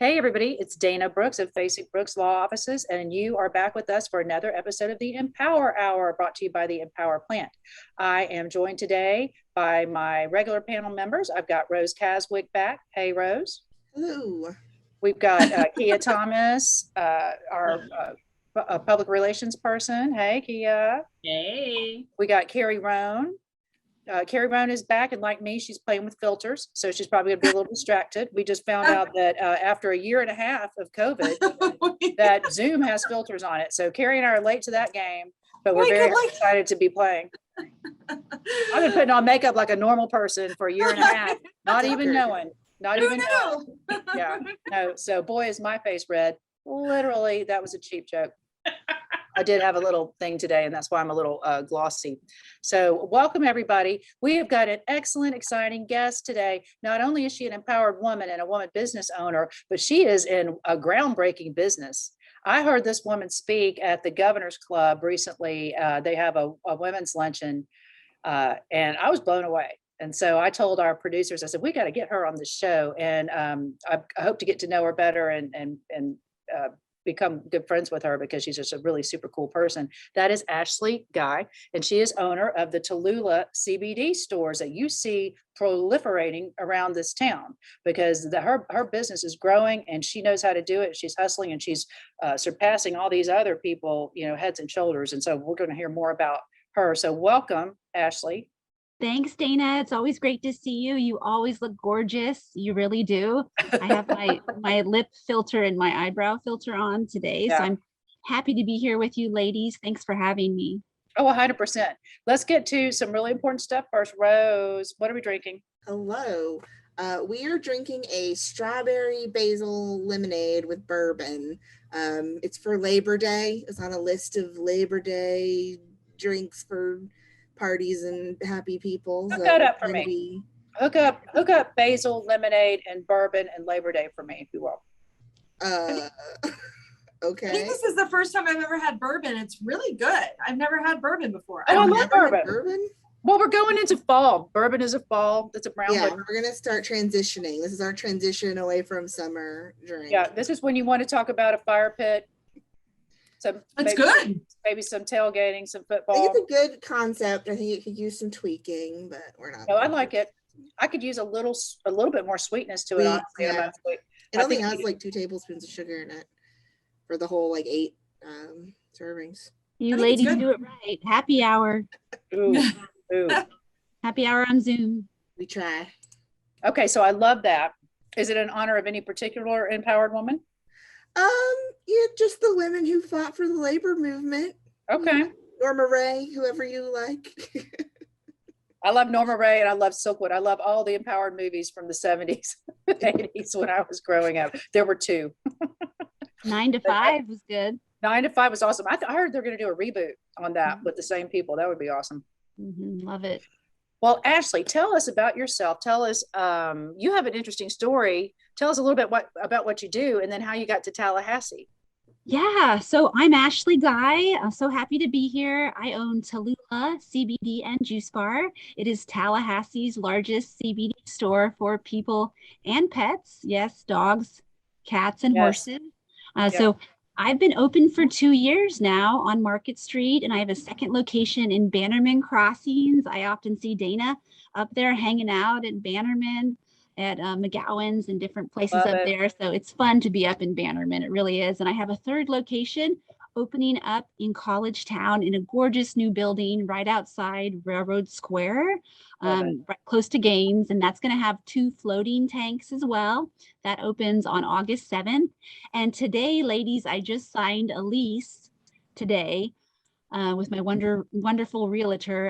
Hey, everybody, it's Dana Brooks of Facing Brooks Law Offices, and you are back with us for another episode of the EmPower Hour brought to you by the EmPower Plant. I am joined today by my regular panel members. I've got Rose Caswick back. Hey, Rose. Hello. We've got Kia Thomas, our public relations person. Hey, Kia. Hey. We got Carrie Roan. Carrie Roan is back, and like me, she's playing with filters, so she's probably going to be a little distracted. We just found out that after a year and a half of COVID, that Zoom has filters on it. So Carrie and I are late to that game, but we're very excited to be playing. I've been putting on makeup like a normal person for a year and a half, not even knowing. Yeah, no. So boy, is my face red. Literally, that was a cheap joke. I did have a little thing today, and that's why I'm a little glossy. So welcome, everybody. We have got an excellent, exciting guest today. Not only is she an empowered woman and a woman business owner, but she is in a groundbreaking business. I heard this woman speak at the Governor's Club recently. They have a women's luncheon, and I was blown away. And so I told our producers, I said, we got to get her on the show. And I hope to get to know her better and become good friends with her because she's just a really super cool person. That is Ashley Guy, and she is owner of the Tallulah CBD stores that you see proliferating around this town because her business is growing and she knows how to do it. She's hustling and she's surpassing all these other people, heads and shoulders. And so we're going to hear more about her. So welcome, Ashley. Thanks, Dana. It's always great to see you. You always look gorgeous. You really do. I have my lip filter and my eyebrow filter on today. Yeah. So I'm happy to be here with you ladies. Thanks for having me. Oh, 100%. Let's get to some really important stuff first. Rose, what are we drinking? Hello. We are drinking a strawberry basil lemonade with bourbon. It's for Labor Day. It's on a list of Labor Day drinks for parties and happy people. Hook that up for me. Hook up basil, lemonade, and bourbon and Labor Day for me, if you will. Okay. I think this is the first time I've ever had bourbon. It's really good. I've never had bourbon before. I love bourbon. Well, we're going into fall. Bourbon is a fall. It's a brown. Yeah, we're gonna start transitioning. This is our transition away from summer drink. Yeah, this is when you want to talk about a fire pit. That's good. Maybe some tailgating, some football. I think it's a good concept. I think it could use some tweaking, but we're not. No, I like it. I could use a little bit more sweetness to it. Honestly, yeah. It only has like 2 tablespoons of sugar in it for the whole 8 servings. You ladies do it right. Happy hour. Ooh. Happy hour on Zoom. We try. Okay, so I love that. Is it in honor of any particular empowered woman? Yeah, just the women who fought for the labor movement. Okay. Norma Ray, whoever you like. I love Norma Ray and I love Silkwood. I love all the empowered movies from the 70s, 80s when I was growing up. There were 2. 9 to 5 was good. 9 to 5 was awesome. I heard they're going to do a reboot on that with the same people. That would be awesome. Mm-hmm. Love it. Well, Ashley, tell us about yourself. Tell us, you have an interesting story. Tell us a little bit about what you do and then how you got to Tallahassee. Yeah, so I'm Ashley Guy. I'm so happy to be here. I own Tallulah CBD and Juice Bar. It is Tallahassee's largest CBD store for people and pets. Yes, dogs, cats, and horses. So I've been open for 2 years now on Market Street, and I have a second location in Bannerman Crossings. I often see Dana up there hanging out in Bannerman at McGowan's and different places up there. So it's fun to be up in Bannerman. It really is. And I have a third location opening up in College Town in a gorgeous new building right outside Railroad Square, right close to Gaines. And that's going to have 2 floating tanks as well. That opens on August 7th. And today, ladies, I just signed a lease today with my wonderful realtor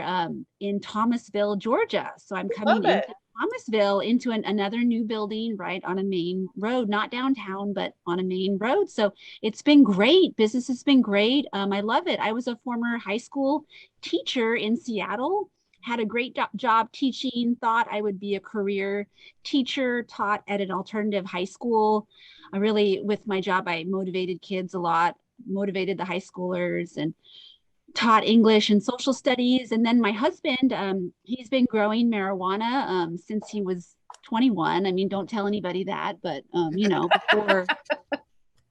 in Thomasville, Georgia. So I'm coming into Thomasville into another new building right on a main road, not downtown, but on a main road. So it's been great. Business has been great. I love it. I was a former high school teacher in Seattle, had a great job teaching, thought I would be a career teacher, taught at an alternative high school. I really, with my job, I motivated kids a lot, motivated the high schoolers and taught English and social studies. And then my husband, he's been growing marijuana since he was 21. I mean, don't tell anybody that, but you know, before, At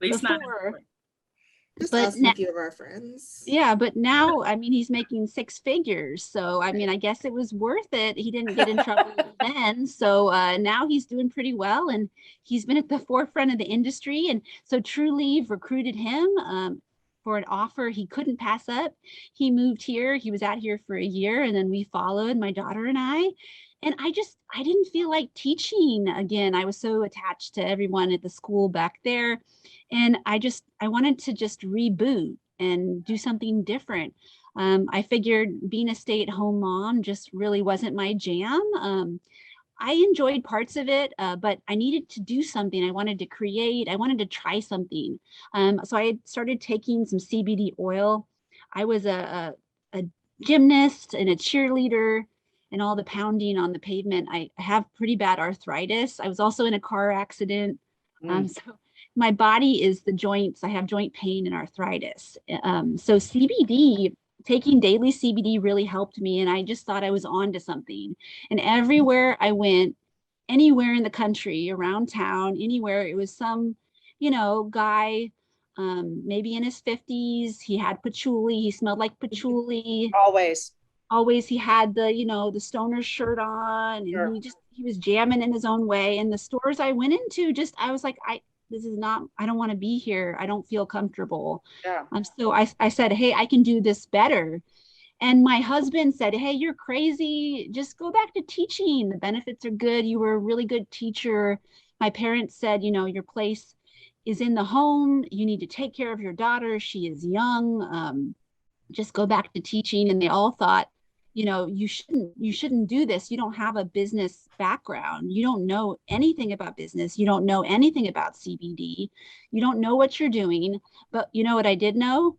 least not. before, Just but us and a few of our friends. yeah, but now, I mean, he's making 6 figures. So, I mean, I guess it was worth it. He didn't get in trouble then. So now he's doing pretty well, and he's been at the forefront of the industry. And so True Leave recruited him for an offer he couldn't pass up. He moved here. He was out here for a year, and then we followed, my daughter and I. And I didn't feel like teaching again. I was so attached to everyone at the school back there. And I wanted to just reboot and do something different. I figured being a stay-at-home mom just really wasn't my jam. I enjoyed parts of it, but I needed to do something. I wanted to create, I wanted to try something. So I started taking some CBD oil. I was a gymnast and a cheerleader, and all the pounding on the pavement. I have pretty bad arthritis. I was also in a car accident. So my body is the joints. I have joint pain and arthritis. So CBD, taking daily CBD really helped me. And I just thought I was on to something. And everywhere I went, anywhere in the country, around town, anywhere, it was some, you know, guy, maybe in his 50s. He had patchouli. He smelled like patchouli. Always he had the, you know, the stoner shirt on, and Sure. he was jamming in his own way. And the stores I went into, I was like, I don't want to be here. I don't feel comfortable. Yeah. So I said, hey, I can do this better. And my husband said, hey, you're crazy. Just go back to teaching. The benefits are good. You were a really good teacher. My parents said, you know, your place is in the home. You need to take care of your daughter. She is young. Just go back to teaching. And they all thought, you know, you shouldn't do this. You don't have a business background. You don't know anything about business. You don't know anything about CBD. You don't know what you're doing. But you know what I did know?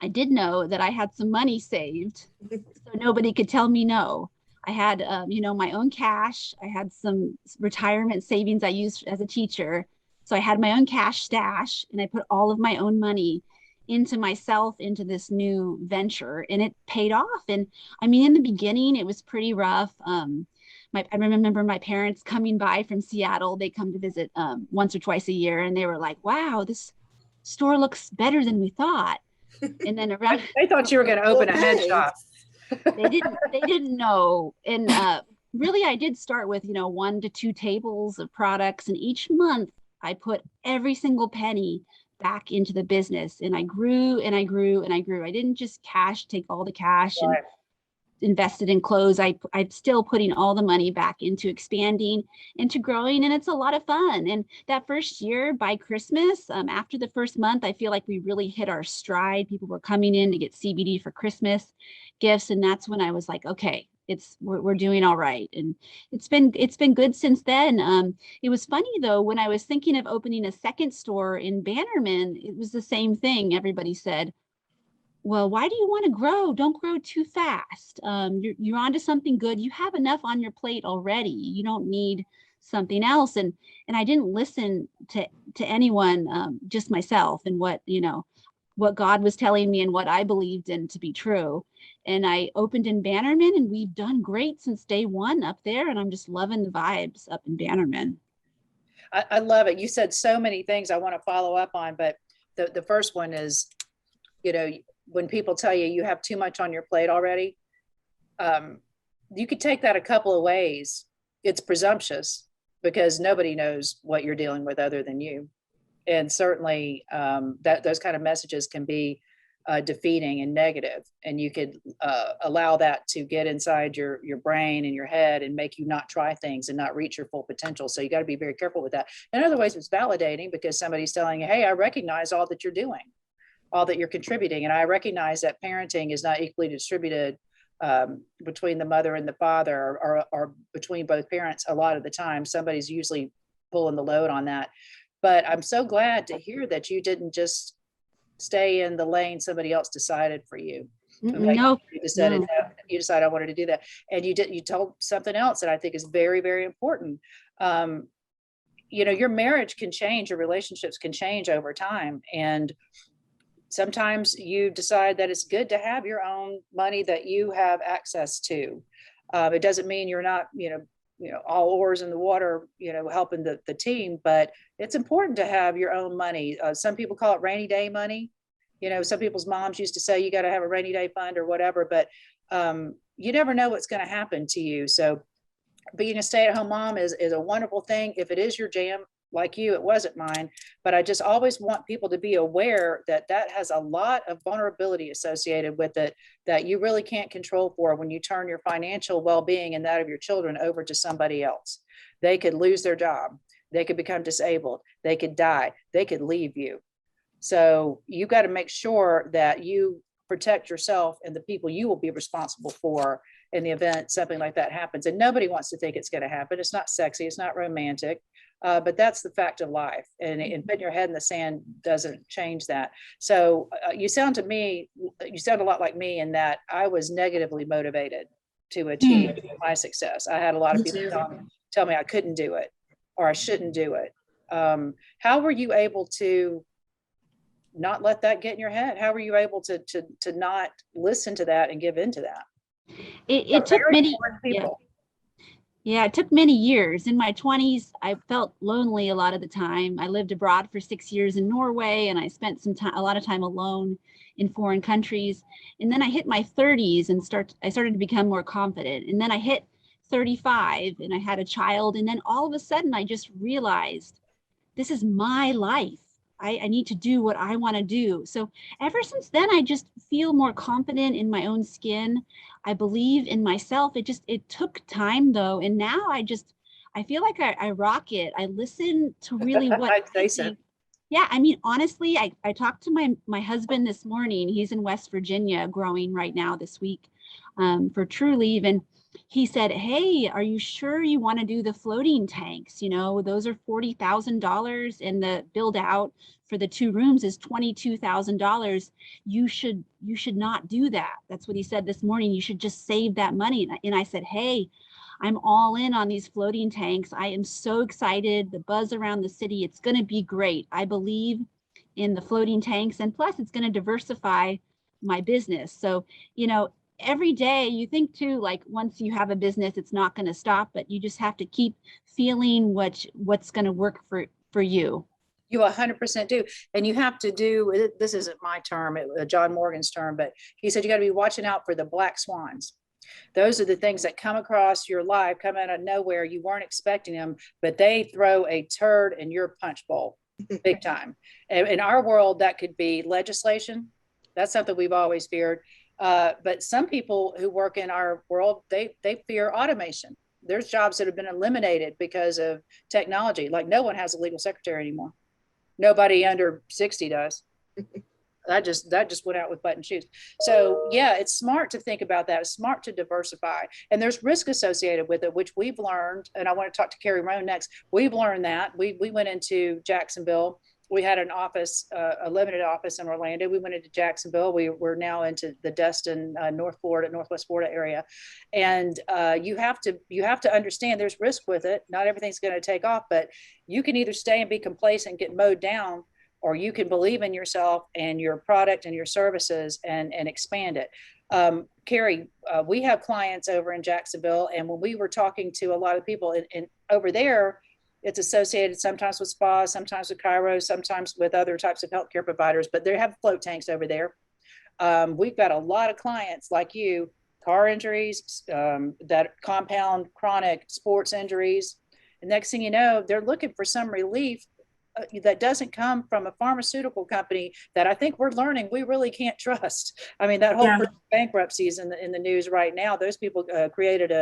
I did know that I had some money saved, so nobody could tell me no. I had, you know, my own cash. I had some retirement savings I used as a teacher. So I had my own cash stash, and I put all of my own money into myself, into this new venture, and it paid off. And I mean, in the beginning, it was pretty rough. I remember my parents coming by from Seattle. They come to visit once or twice a year, and they were like, wow, this store looks better than we thought. And then around They thought you were going to open a head shop. they didn't know. And really, I did start with, you know, 1 to 2 tables of products, and each month I put every single penny back into the business, and I grew and I grew and I grew. I didn't just take all the cash and invest it in clothes. I'm still putting all the money back into expanding, into growing, and it's a lot of fun. And that first year, by Christmas, after the first month, I feel like we really hit our stride. People were coming in to get CBD for Christmas gifts, and that's when I was like, okay, we're doing all right. And it's been good since then. It was funny though, when I was thinking of opening a second store in Bannerman, it was the same thing. Everybody said, well, why do you want to grow? Don't grow too fast. You're onto something good. You have enough on your plate already. You don't need something else. And I didn't listen to anyone, just myself, and what God was telling me and what I believed in to be true. And I opened in Bannerman, and we've done great since day one up there. And I'm just loving the vibes up in Bannerman. I love it. You said so many things I want to follow up on, but the first one is, you know, when people tell you you have too much on your plate already, you could take that a couple of ways. It's presumptuous because nobody knows what you're dealing with other than you. And certainly those kind of messages can be defeating and negative, and you could allow that to get inside your brain and your head and make you not try things and not reach your full potential. So you got to be very careful with that. In other ways, it's validating because somebody's telling you, hey, I recognize all that you're doing, all that you're contributing. And I recognize that parenting is not equally distributed between the mother and the father, or between both parents. A lot of the time, somebody's usually pulling the load on that. But I'm so glad to hear that you didn't just stay in the lane somebody else decided for you. No, you decided I wanted to do that. And you told something else that I think is very, very important. You know, your marriage can change, your relationships can change over time. And sometimes you decide that it's good to have your own money that you have access to. It doesn't mean you're not, you know, all oars in the water, helping the team, but it's important to have your own money. Some people call it rainy day money. Some people's moms used to say you got to have a rainy day fund or whatever, but you never know what's going to happen to you. So being a stay-at-home mom is a wonderful thing. If it is your jam, like you, it wasn't mine, but I just always want people to be aware that has a lot of vulnerability associated with it that you really can't control for when you turn your financial well-being and that of your children over to somebody else. They could lose their job. They could become disabled. They could die. They could leave you. So you got to make sure that you protect yourself and the people you will be responsible for in the event something like that happens. And nobody wants to think it's going to happen. It's not sexy. It's not romantic. But that's the fact of life, and putting your head in the sand doesn't change that. So you sound a lot like me in that I was negatively motivated to achieve my success. I had a lot of people tell me I couldn't do it or I shouldn't do it. How were you able to not let that get in your head? How were you able to not listen to that and give into that? It took many people. Yeah, it took many years. In my 20s, I felt lonely a lot of the time. I lived abroad for 6 years in Norway, and I spent a lot of time alone in foreign countries. And then I hit my 30s and I started to become more confident. And then I hit 35 and I had a child. And then all of a sudden, I just realized this is my life. I need to do what I want to do. So ever since then, I just feel more confident in my own skin. I believe in myself. It took time though. And now I feel like I rock it. I listen to really what I'd say so. Yeah, I mean, honestly, I talked to my husband this morning. He's in West Virginia growing right now this week for True Leave. And he said, hey, are you sure you want to do the floating tanks? Those are $40,000 and the build out for the 2 rooms is $22,000. You should not do that. That's what he said this morning. You should just save that money. And I said, hey, I'm all in on these floating tanks. I am so excited. The buzz around the city, it's going to be great. I believe in the floating tanks, and plus it's going to diversify my business. So, every day you think too, like once you have a business, it's not going to stop, but you just have to keep feeling what's going to work for you. You 100% do. And you have to do, this isn't my term, John Morgan's term, but he said, you got to be watching out for the black swans. Those are the things that come across your life, come out of nowhere. You weren't expecting them, but they throw a turd in your punch bowl big time. And in our world, that could be legislation. That's something we've always feared. But some people who work in our world, they fear automation. There's jobs that have been eliminated because of technology. Like no one has a legal secretary anymore. Nobody under 60 does. That just went out with button shoes. So yeah, it's smart to think about that. It's smart to diversify. And there's risk associated with it, which we've learned. And I want to talk to Carrie Roan next. We've learned that. We went into Jacksonville. We had an office, a limited office in Orlando. We went into Jacksonville. We're now into the Destin, Northwest Florida area. And you have to understand there's risk with it. Not everything's going to take off, but you can either stay and be complacent, get mowed down, or you can believe in yourself and your product and your services and expand it. Carrie, we have clients over in Jacksonville. And when we were talking to a lot of people and over there, it's associated sometimes with spas, sometimes with chiro, sometimes with other types of healthcare providers, but they have float tanks over there. We've got a lot of clients like you, car injuries, that compound chronic sports injuries. And next thing you know, they're looking for some relief that doesn't come from a pharmaceutical company that I think we're learning we really can't trust. I mean, that whole bankruptcy is in the news right now. Those people created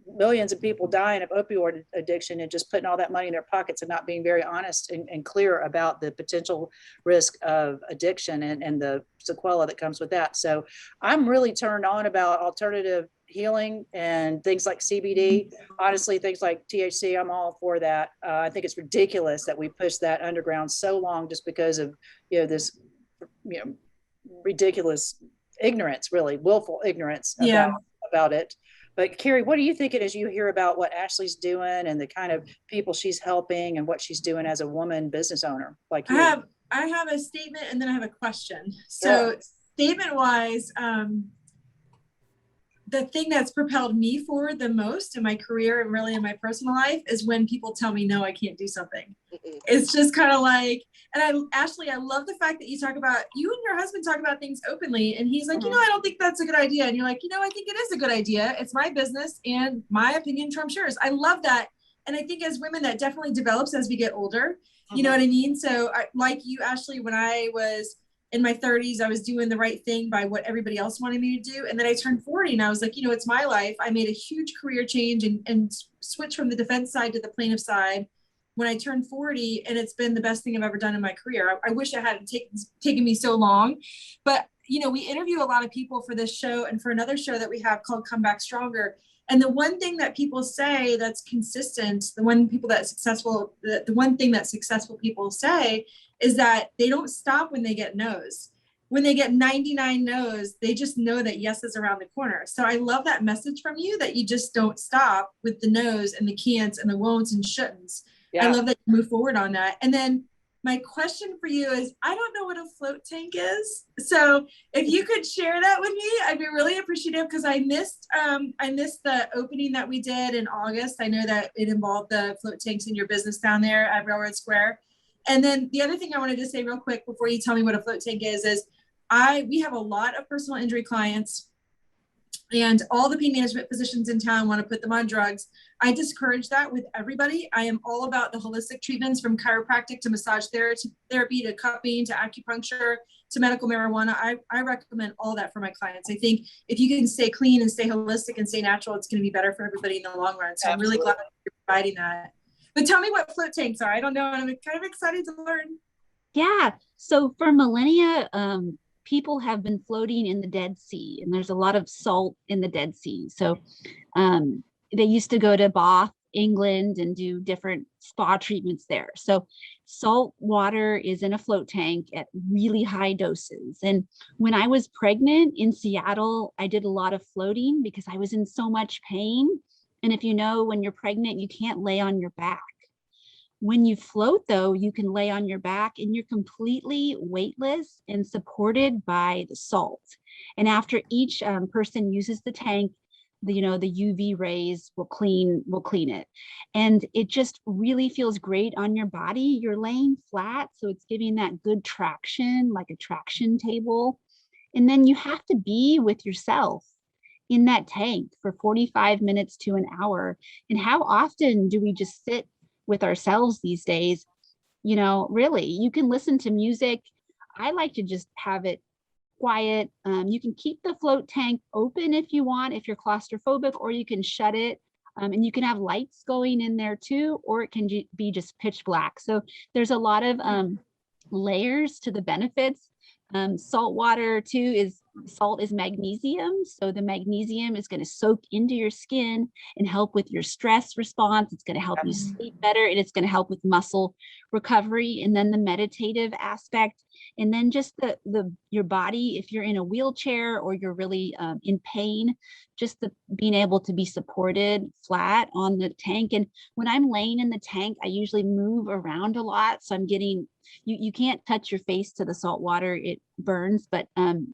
millions of people dying of opioid addiction and just putting all that money in their pockets and not being very honest and clear about the potential risk of addiction and the sequela that comes with that. So I'm really turned on about alternative healing and things like CBD. Honestly, things like THC, I'm all for that. I think it's ridiculous that we push that underground so long just because of this ridiculous ignorance, really willful ignorance about it. But Carrie, what do you think it is you hear about what Ashley's doing and the kind of people she's helping and what she's doing as a woman business owner like you? I have a statement and then I have a question. So statement wise, the thing that's propelled me forward the most in my career and really in my personal life is when people tell me, no, I can't do something. It's just kind of like, and Ashley, I love the fact that you talk about, you and your husband talk about things openly, and he's like, you know, I don't think that's a good idea. And you're like, you know, I think it is a good idea. It's my business and my opinion trumps yours. I love that. And I think as women, that definitely develops as we get older. You know what I mean? So like you, Ashley, when I was in my 30s, I was doing the right thing by what everybody else wanted me to do. And then I turned 40 and I was like, you know, it's my life. I made a huge career change and switched from the defense side to the plaintiff side when I turned 40. And it's been the best thing I've ever done in my career. I wish it hadn't taken me so long. But, you know, we interview a lot of people for this show and for another show that we have called Come Back Stronger. And the one thing that people say that's consistent, the one thing that successful people say is that they don't stop when they get no's. When they get 99 no's, they just know that yes is around the corner. So I love that message from you, that you just don't stop with the no's and the can'ts and the won'ts and shouldn'ts. Yeah. I love that you move forward on that. And then my question for you is, I don't know what a float tank is. So if you could share that with me, I'd be really appreciative, because I missed the opening that we did in August. I know that it involved the float tanks in your business down there at Railroad Square. And then the other thing I wanted to say real quick before you tell me what a float tank is we have a lot of personal injury clients, and all the pain management physicians in town want to put them on drugs. I discourage that with everybody. I am all about the holistic treatments, from chiropractic to massage therapy to cupping to acupuncture to medical marijuana. I recommend all that for my clients. I think if you can stay clean and stay holistic and stay natural, it's going to be better for everybody in the long run. So I'm really glad you're providing that. But tell me what float tanks are. I don't know. I'm kind of excited to learn. Yeah. So for millennia, people have been floating in the Dead Sea, and there's a lot of salt in the Dead Sea. So they used to go to Bath, England, and do different spa treatments there. So salt water is in a float tank at really high doses. And when I was pregnant in Seattle, I did a lot of floating because I was in so much pain. And if you know, when you're pregnant, you can't lay on your back. When you float, though, you can lay on your back and you're completely weightless and supported by the salt. And after each person uses the tank, the UV rays will clean it. And it just really feels great on your body. You're laying flat, so it's giving that good traction, like a traction table. And then you have to be with yourself in that tank for 45 minutes to an hour. And how often do we just sit with ourselves these days? You know, really, you can listen to music. I like to just have it quiet. You can keep the float tank open if you want, if you're claustrophobic, or you can shut it. And you can have lights going in there too, or it can be just pitch black. So there's a lot of layers to the benefits. Salt water too salt is magnesium. So the magnesium is going to soak into your skin and help with your stress response. It's going to help you sleep better, and it's going to help with muscle recovery. And then the meditative aspect, and then just your body, if you're in a wheelchair or you're really in pain, just being able to be supported flat on the tank. And when I'm laying in the tank, I usually move around a lot. So I'm getting, you can't touch your face to the salt water, it burns, but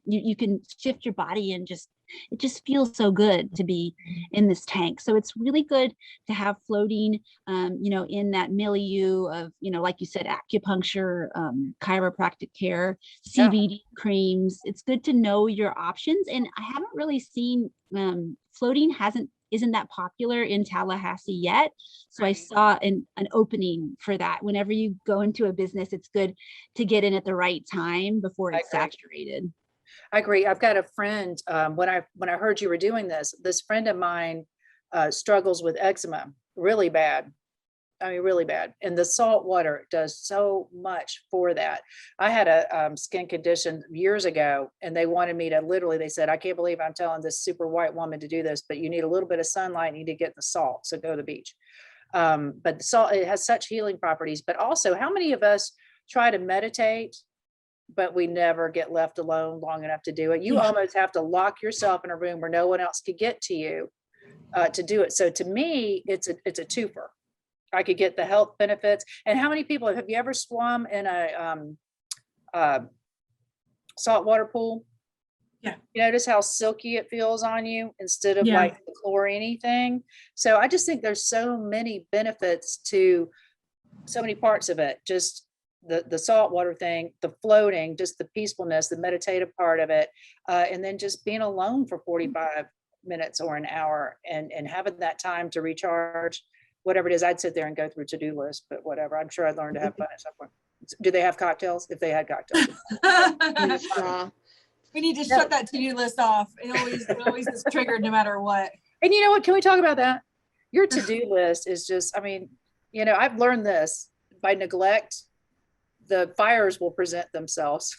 you can shift your body, and it just feels so good to be in this tank. So it's really good to have floating, in that milieu of, like you said, acupuncture, chiropractic care, CBD creams. It's good to know your options. And I haven't really seen floating isn't that popular in Tallahassee yet. So I saw an opening for that. Whenever you go into a business, it's good to get in at the right time before it's saturated. I agree. I've got a friend, when I heard you were doing this friend of mine struggles with eczema really bad. I mean, really bad. And the salt water does so much for that. I had a skin condition years ago, and they wanted me to they said, I can't believe I'm telling this super white woman to do this, but you need a little bit of sunlight, you need to get the salt. So go to the beach. But the salt, it has such healing properties. But also, how many of us try to meditate, but we never get left alone long enough to do it? You almost have to lock yourself in a room where no one else could get to you to do it. So to me, it's a twofer. I could get the health benefits. And how many people have you ever swum in a saltwater pool? Yeah. You notice how silky it feels on you instead of Yeah. like the chlorine thing. So I just think there's so many benefits to so many parts of it. Just the saltwater thing, the floating, just the peacefulness, the meditative part of it, and then just being alone for 45 minutes or an hour and having that time to recharge. Whatever it is, I'd sit there and go through a to-do list, but whatever. I'm sure I'd learn to have fun at some point. Do they have cocktails? If they had cocktails. We need to shut that to-do list off. It always is triggered no matter what. And you know what? Can we talk about that? Your to-do list is just, I mean, you know, I've learned this by neglect, the fires will present themselves.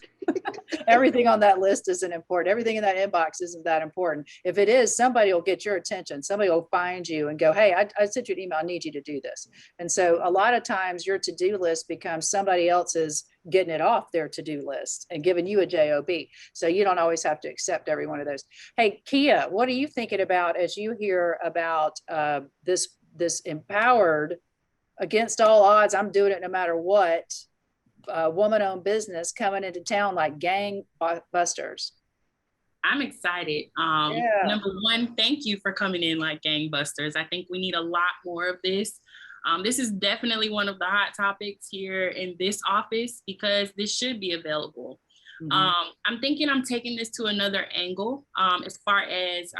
Everything on that list isn't important. Everything in that inbox isn't that important. If it is, somebody will get your attention. Somebody will find you and go, hey, I sent you an email. I need you to do this. And so a lot of times your to-do list becomes somebody else's getting it off their to-do list and giving you a job. So you don't always have to accept every one of those. Hey, Kia, what are you thinking about as you hear about this empowered, against all odds, I'm doing it no matter what, woman-owned business coming into town like gangbusters? I'm excited. Number one, thank you for coming in like gangbusters. I think we need a lot more of this. This is definitely one of the hot topics here in this office because this should be available. I'm thinking I'm taking this to another angle as far as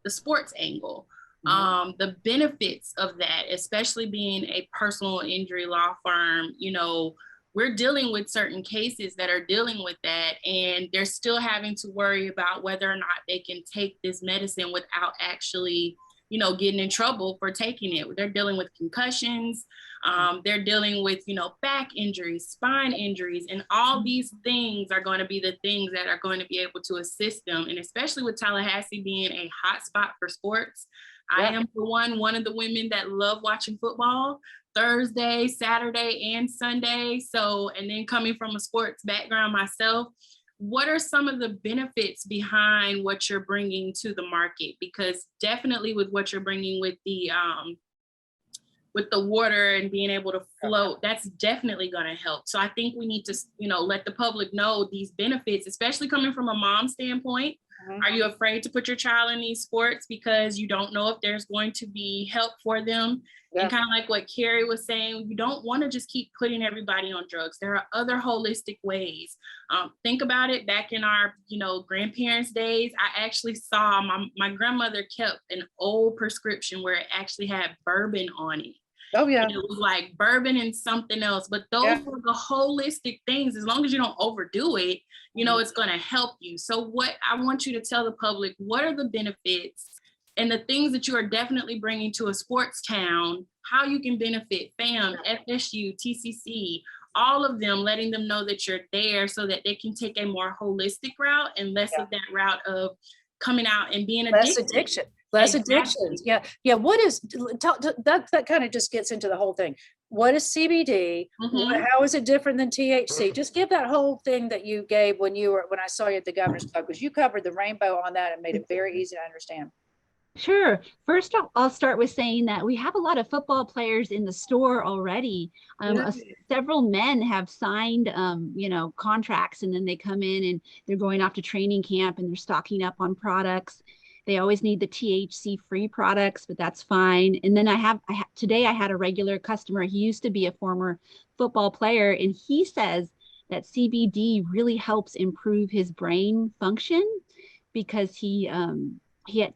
the sports angle. The benefits of that, especially being a personal injury law firm, you know, we're dealing with certain cases that are dealing with that, and they're still having to worry about whether or not they can take this medicine without actually, you know, getting in trouble for taking it. They're dealing with concussions. They're dealing with, you know, back injuries, spine injuries, and all these things are going to be the things that are going to be able to assist them. And especially with Tallahassee being a hot spot for sports, I am for one of the women that love watching football Thursday, Saturday, and Sunday. So, and then coming from a sports background myself, what are some of the benefits behind what you're bringing to the market? Because definitely with what you're bringing with the water and being able to float, that's definitely going to help. So I think we need to, you know, let the public know these benefits, especially coming from a mom standpoint. Are you afraid to put your child in these sports because you don't know if there's going to be help for them? And kind of like what Carrie was saying, you don't want to just keep putting everybody on drugs. There are other holistic ways. Think about it. Back in our, you know, grandparents' days, I actually saw my grandmother kept an old prescription where it actually had bourbon on it. Oh yeah. And it was like bourbon and something else, but those were the holistic things. As long as you don't overdo it, you know, it's going to help you. So what I want you to tell the public, what are the benefits and the things that you are definitely bringing to a sports town, how you can benefit FAM, FSU, TCC, all of them, letting them know that you're there so that they can take a more holistic route and less of that route of coming out and being addicted. Less addictions. Yeah. What is that kind of just gets into the whole thing. What is CBD? How is it different than THC? Just give that whole thing that you gave when I saw you at the Governor's Club, because you covered the rainbow on that and made it very easy to understand. Sure. First, I'll start with saying that we have a lot of football players in the store already. Several men have signed, you know, contracts, and then they come in and they're going off to training camp and they're stocking up on products. They always need the THC-free products, but that's fine. And then today I had a regular customer. He used to be a former football player, and he says that CBD really helps improve his brain function because he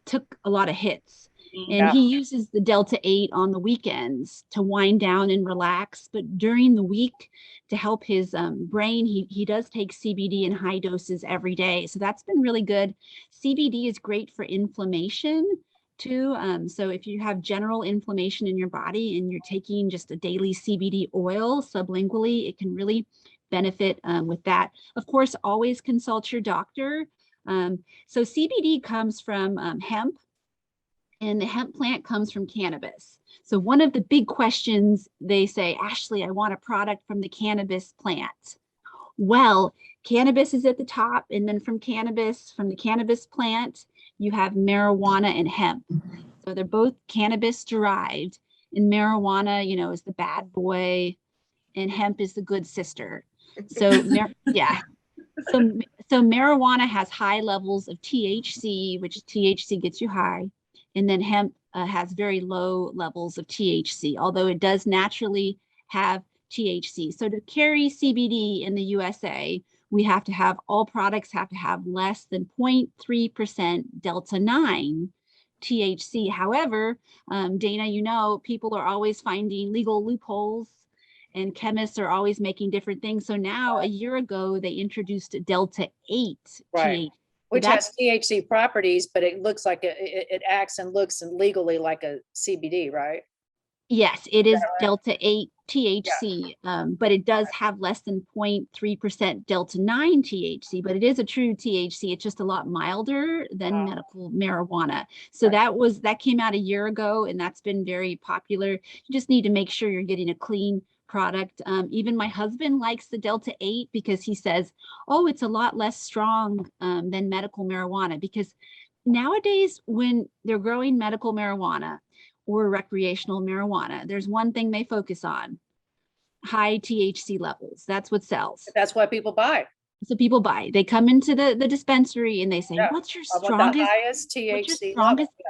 took a lot of hits. And he uses the Delta 8 on the weekends to wind down and relax. But during the week, to help his brain, he does take CBD in high doses every day. So that's been really good. CBD is great for inflammation too. So if you have general inflammation in your body and you're taking just a daily CBD oil sublingually, it can really benefit with that. Of course, always consult your doctor. So CBD comes from hemp, and the hemp plant comes from cannabis. So one of the big questions, they say, Ashley, I want a product from the cannabis plant. Well, cannabis is at the top, and then from the cannabis plant, you have marijuana and hemp. So they're both cannabis derived, and marijuana, you know, is the bad boy, and hemp is the good sister. So So marijuana has high levels of THC, which THC gets you high. And then hemp has very low levels of THC, although it does naturally have THC. So to carry CBD in the USA, we have to have, all products have to have less than 0.3% Delta 9 THC. However, Dana, you know, people are always finding legal loopholes and chemists are always making different things. So now, a year ago, they introduced Delta 8 Right. THC. Which has THC properties, but it looks like it acts and looks legally like a CBD, right? Yes, it is right? Delta 8 THC, but it does have less than 0.3% Delta 9 THC, but it is a true THC. It's just a lot milder than medical marijuana. So that came out a year ago, and that's been very popular. You just need to make sure you're getting a clean product. Even my husband likes the Delta 8 because he says, oh, it's a lot less strong than medical marijuana, because nowadays when they're growing medical marijuana or recreational marijuana, there's one thing they focus on: high THC levels. That's what sells. That's why people buy. So people buy. They come into the dispensary and they say, "What's your strongest,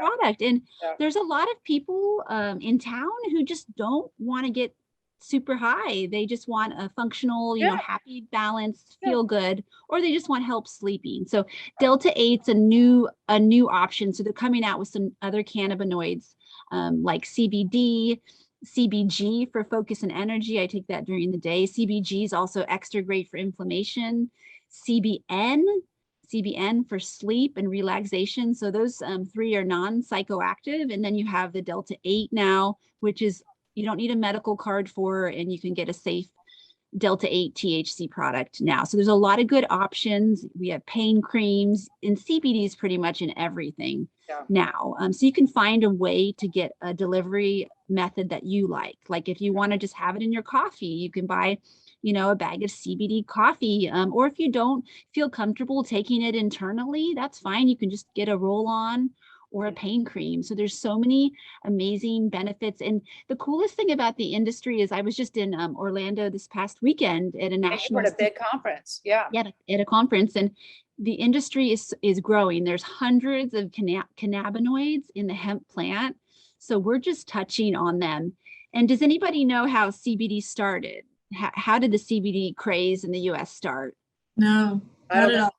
product?" And there's a lot of people in town who just don't want to get super high. They just want a functional, you know, happy, balanced, feel good, or they just want help sleeping. So Delta 8's a new option. So they're coming out with some other cannabinoids like CBD, CBG for focus and energy. I take that during the day. CBG is also extra great for inflammation. CBN for sleep and relaxation. So those three are non-psychoactive. And then you have the Delta 8 now, which is, you don't need a medical card for, and you can get a safe Delta 8 THC product now. So there's a lot of good options. We have pain creams, and CBD is pretty much in everything now. So you can find a way to get a delivery method that you like. Like if you want to just have it in your coffee, you can buy, you know, a bag of CBD coffee. Or if you don't feel comfortable taking it internally, that's fine. You can just get a roll-on or a pain cream. So there's so many amazing benefits. And the coolest thing about the industry is I was just in Orlando this past weekend at a national, at a big conference. Yeah, at a conference, and the industry is growing. There's hundreds of cannabinoids in the hemp plant. So we're just touching on them. And does anybody know how CBD started? How did the CBD craze in the US start? No, not at all.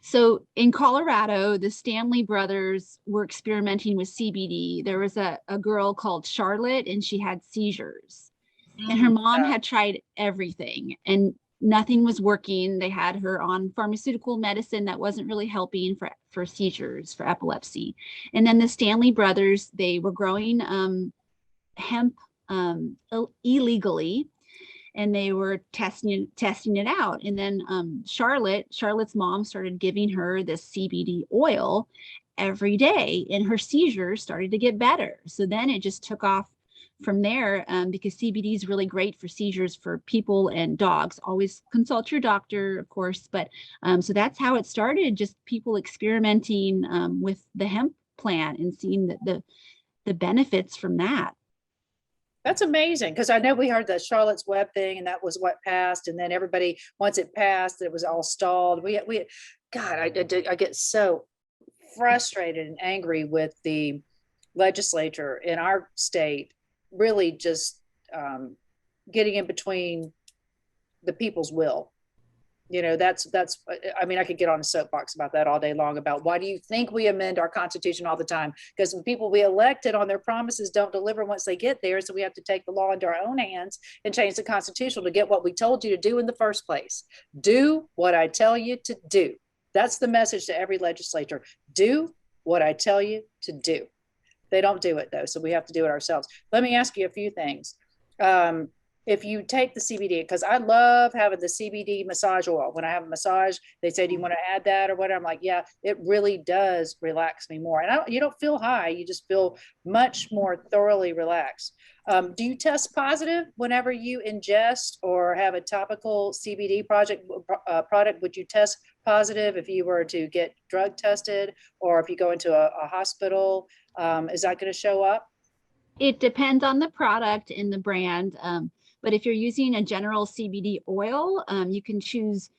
So in Colorado, the Stanley brothers were experimenting with CBD. There was a girl called Charlotte, and she had seizures. And her mom had tried everything and nothing was working. They had her on pharmaceutical medicine that wasn't really helping for seizures, for epilepsy. And then the Stanley brothers, they were growing hemp illegally, and they were testing it out. And then Charlotte's mom started giving her this CBD oil every day, and her seizures started to get better. So then it just took off from there, because CBD is really great for seizures for people and dogs. Always consult your doctor, of course. But so that's how it started, just people experimenting with the hemp plant and seeing the benefits from that. That's amazing, because I know we heard the Charlotte's Web thing, and that was what passed, and then everybody, once it passed, it was all stalled. God, I get so frustrated and angry with the legislature in our state, really just getting in between the people's will. You know, that's, I mean, I could get on a soapbox about that all day long, about why do you think we amend our Constitution all the time? Because the people we elected on their promises don't deliver once they get there. So we have to take the law into our own hands and change the Constitution to get what we told you to do in the first place. Do what I tell you to do. That's the message to every legislator. Do what I tell you to do. They don't do it though, so we have to do it ourselves. Let me ask you a few things. If you take the CBD, because I love having the CBD massage oil. When I have a massage, they say, do you want to add that or whatever? I'm like, yeah, it really does relax me more. And you don't feel high, you just feel much more thoroughly relaxed. Do you test positive whenever you ingest or have a topical CBD product? Would you test positive if you were to get drug tested, or if you go into a hospital? Is that going to show up? It depends on the product and the brand. But if you're using a general CBD oil, you can choose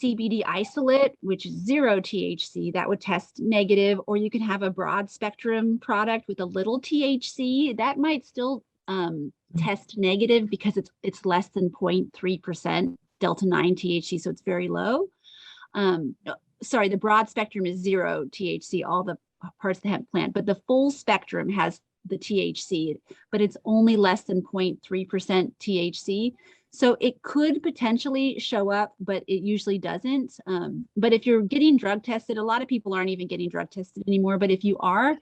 CBD isolate, which is 0 THC, that would test negative, or you can have a broad spectrum product with a little THC that might still test negative because it's less than 0.3% delta 9 THC, so it's very low. Sorry, the broad spectrum is 0 THC, all the parts of the hemp plant, but the full spectrum has the THC, but it's only less than 0.3% THC. So it could potentially show up, but it usually doesn't. But if you're getting drug tested, a lot of people aren't even getting drug tested anymore. But if you are,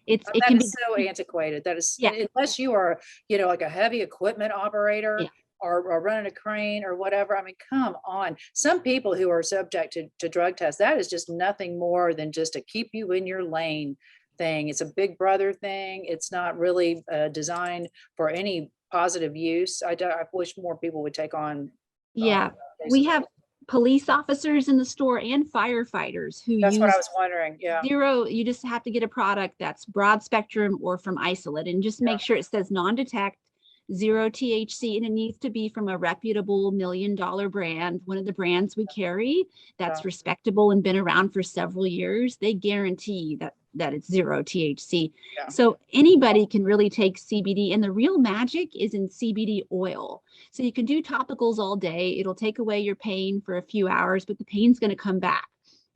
it can be so antiquated. That is, yeah. Unless you are, like a heavy equipment operator. Yeah. Or running a crane or whatever. I mean, come on. Some people who are subjected to drug tests, that is just nothing more than just to keep you in your lane thing. It's a big brother thing. It's not really designed for any positive use. I wish more people would take on. Yeah, we have police officers in the store and firefighters who that's use what I was wondering. Yeah. 0. You just have to get a product that's broad spectrum or from isolate, and just make sure it says non-detect, 0 THC, and it needs to be from a reputable $1 million brand, one of the brands we carry that's respectable and been around for several years. They guarantee that it's 0 THC. Yeah. So anybody can really take CBD, and the real magic is in CBD oil. So you can do topicals all day. It'll take away your pain for a few hours, but the pain's going to come back.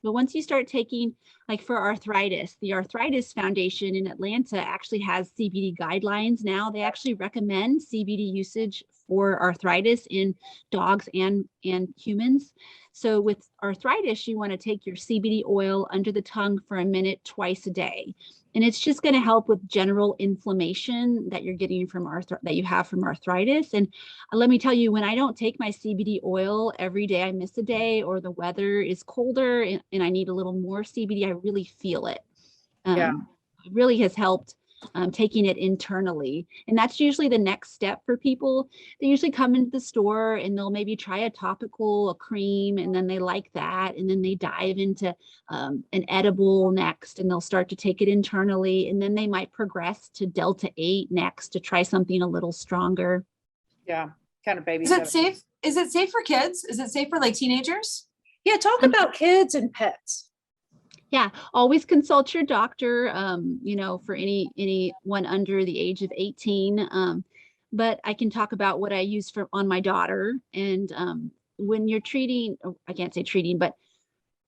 But once you start taking, like for arthritis, the Arthritis Foundation in Atlanta actually has CBD guidelines now. They actually recommend CBD usage for arthritis in dogs and humans. So with arthritis, you want to take your CBD oil under the tongue for a minute twice a day. And it's just going to help with general inflammation that you're getting from that you have from arthritis. And let me tell you, when I don't take my CBD oil every day, I miss a day, or the weather is colder and I need a little more CBD, I really feel it. It really has helped taking it internally. And that's usually the next step for people. They usually come into the store and they'll maybe try a topical, a cream, and then they like that. And then they dive into an edible next, and they'll start to take it internally. And then they might progress to Delta 8 next to try something a little stronger. Yeah, kind of baby. Is it safe? Is it safe for kids? Is it safe for like teenagers? Yeah, talk about kids and pets. Yeah, always consult your doctor, for anyone under the age of 18. But I can talk about what I use on my daughter. And when you're I can't say treating, but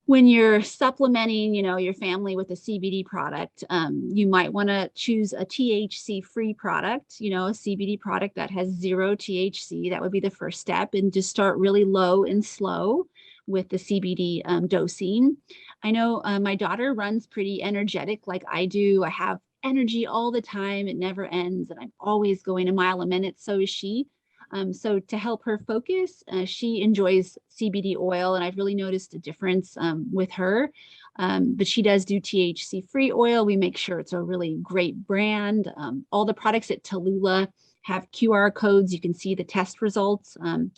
when you're supplementing, your family with a CBD product, you might want to choose a THC-free product, a CBD product that has 0 THC. That would be the first step, and just start really low and slow with the CBD dosing. I know my daughter runs pretty energetic like I do. I have energy all the time. It never ends. And I'm always going a mile a minute. So is she. So to help her focus, she enjoys CBD oil. And I've really noticed a difference with her. But she does do THC-free oil. We make sure it's a really great brand. All the products at Tallulah have QR codes. You can see the test results. One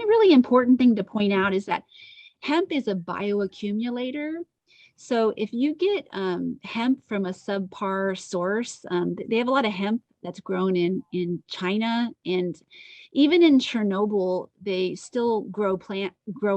really important thing to point out is that hemp is a bioaccumulator. So if you get hemp from a subpar source, they have a lot of hemp that's grown in China, and even in Chernobyl, they still grow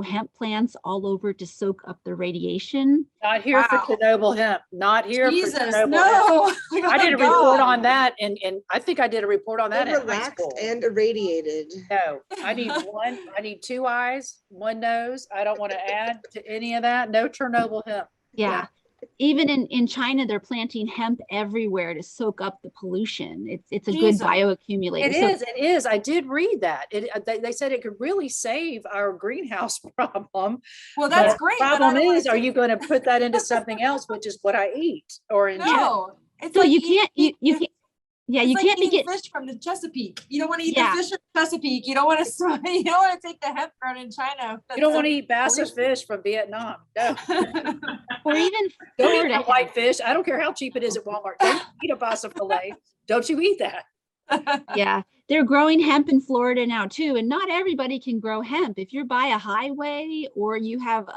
hemp plants all over to soak up the radiation. Not here for Chernobyl hemp. Not here Jesus, for Chernobyl no. hemp. I did a report on that, and I think I did a report on that in high school. And irradiated. No, I need 2 eyes, 1 nose. I don't want to add to any of that. No Chernobyl hemp. Yeah. Even in China, they're planting hemp everywhere to soak up the pollution. It's a good bioaccumulator. It is. I did read that. They said it could really save our greenhouse problem. Well, that's great. The problem is, are you going to put that into something else, which is what I eat or ingest? No, it's so like you can't. You can't. Yeah, you can't be getting fish from the Chesapeake. You don't want to eat the fish from the Chesapeake. You don't want to take the hemp grown in China. You don't want to eat Basil fish from Vietnam. No. Or even don't eat whitefish. I don't care how cheap it is at Walmart. Don't eat a Basil fillet. Don't you eat that? Yeah, they're growing hemp in Florida now too, and not everybody can grow hemp. If you're by a highway or you have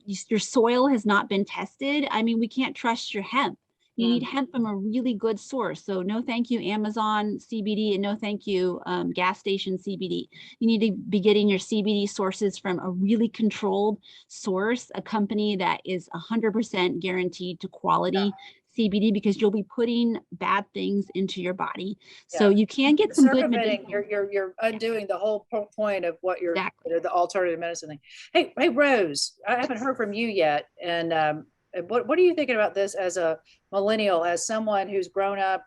your soil has not been tested, I mean, we can't trust your hemp. You need hemp from a really good source. So no thank you, Amazon CBD, and no thank you, gas station CBD. You need to be getting your CBD sources from a really controlled source, a company that is 100% guaranteed to quality CBD, because you'll be putting bad things into your body. So you can get some good medicinal. You're undoing the whole point of what you're, Exactly. the alternative medicine thing. Hey, Rose, I haven't heard from you yet. And what are you thinking about this as a millennial, as someone who's grown up,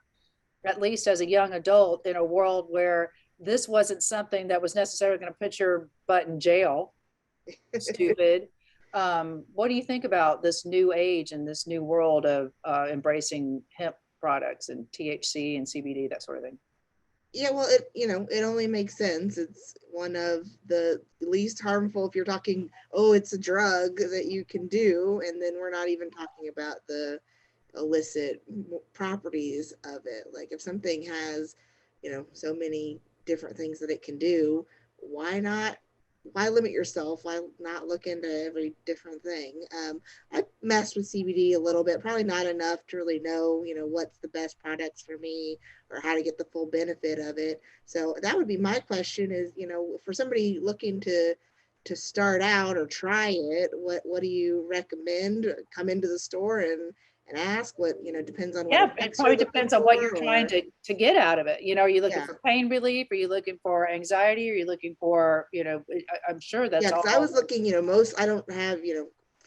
at least as a young adult, in a world where this wasn't something that was necessarily going to put your butt in jail? Stupid. What do you think about this new age and this new world of embracing hemp products and THC and CBD, that sort of thing? Yeah, well, it only makes sense. It's one of the least harmful, if you're talking, oh, it's a drug that you can do, and then we're not even talking about the illicit properties of it. Like, if something has, so many different things that it can do, why limit yourself? Why not look into every different thing? I messed with CBD a little bit, probably not enough to really know, what's the best products for me or how to get the full benefit of it. So that would be my question is, for somebody looking to start out or try it, what do you recommend? Come into the store and ask what, depends on what. It probably depends on what you're trying to get out of it. Are you looking for pain relief? Are you looking for anxiety? Are you looking for, I'm sure that's all. I was looking, I don't have,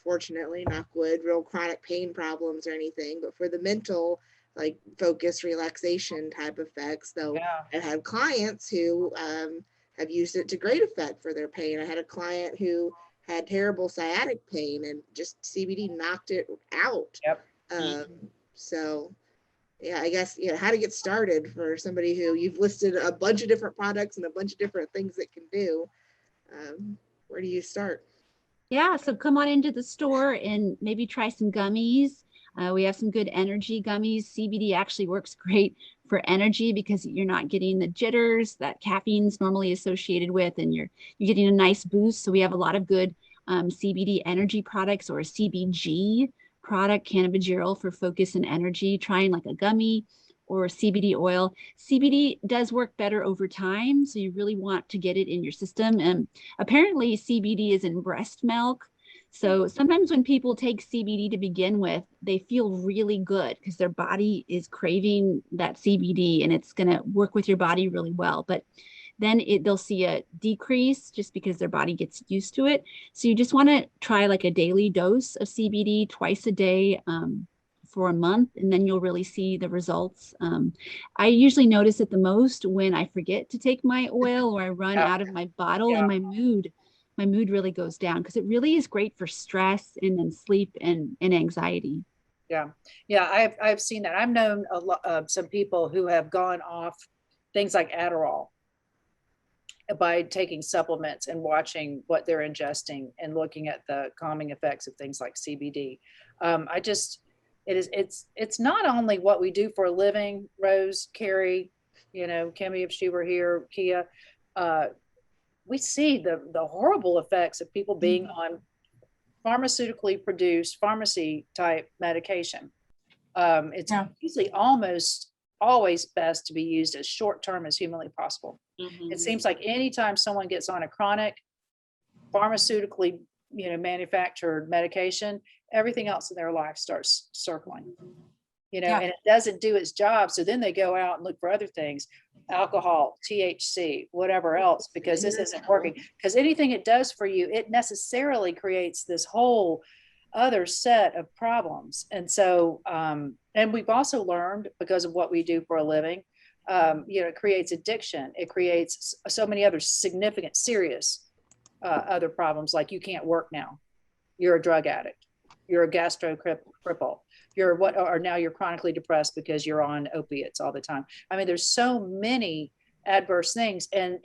fortunately, knock wood, real chronic pain problems or anything, but for the mental, like focus, relaxation type effects, though, I've had clients who have used it to great effect for their pain. I had a client who had terrible sciatic pain and just CBD knocked it out. So yeah, I guess, how to get started for somebody who you've listed a bunch of different products and a bunch of different things it can do. Where do you start? Yeah, so come on into the store and maybe try some gummies. We have some good energy gummies. CBD actually works great for energy because you're not getting the jitters that caffeine's normally associated with, and you're getting a nice boost. So we have a lot of good CBD energy products, or a CBG product, cannabidiol, for focus and energy. Trying like a gummy or CBD oil. CBD does work better over time, so you really want to get it in your system. And apparently CBD is in breast milk. So sometimes when people take CBD to begin with, they feel really good because their body is craving that CBD and it's going to work with your body really well. But then they'll see a decrease just because their body gets used to it. So you just want to try like a daily dose of CBD twice a day for a month, and then you'll really see the results. I usually notice it the most when I forget to take my oil or I run out of my bottle, and my mood really goes down, because it really is great for stress and then sleep and anxiety. Yeah, I've seen that. I've known a lot some people who have gone off things like Adderall by taking supplements and watching what they're ingesting and looking at the calming effects of things like CBD. It's not only what we do for a living, Rose, Carrie, Kimmy, if she were here, Kia, we see the horrible effects of people being on pharmaceutically produced pharmacy type medication. It's usually almost always best to be used as short term as humanly possible. It seems like anytime someone gets on a chronic pharmaceutically manufactured medication, everything else in their life starts circling, and it doesn't do its job. So then they go out and look for other things, alcohol, THC, whatever else, because this isn't working. Because anything it does for you, it necessarily creates this whole other set of problems. And so, and we've also learned, because of what we do for a living, it creates addiction. It creates so many other significant, serious other problems, like you can't work now. You're a drug addict. You're a gastro cripple. Now you're chronically depressed because you're on opiates all the time. I mean, there's so many adverse things, and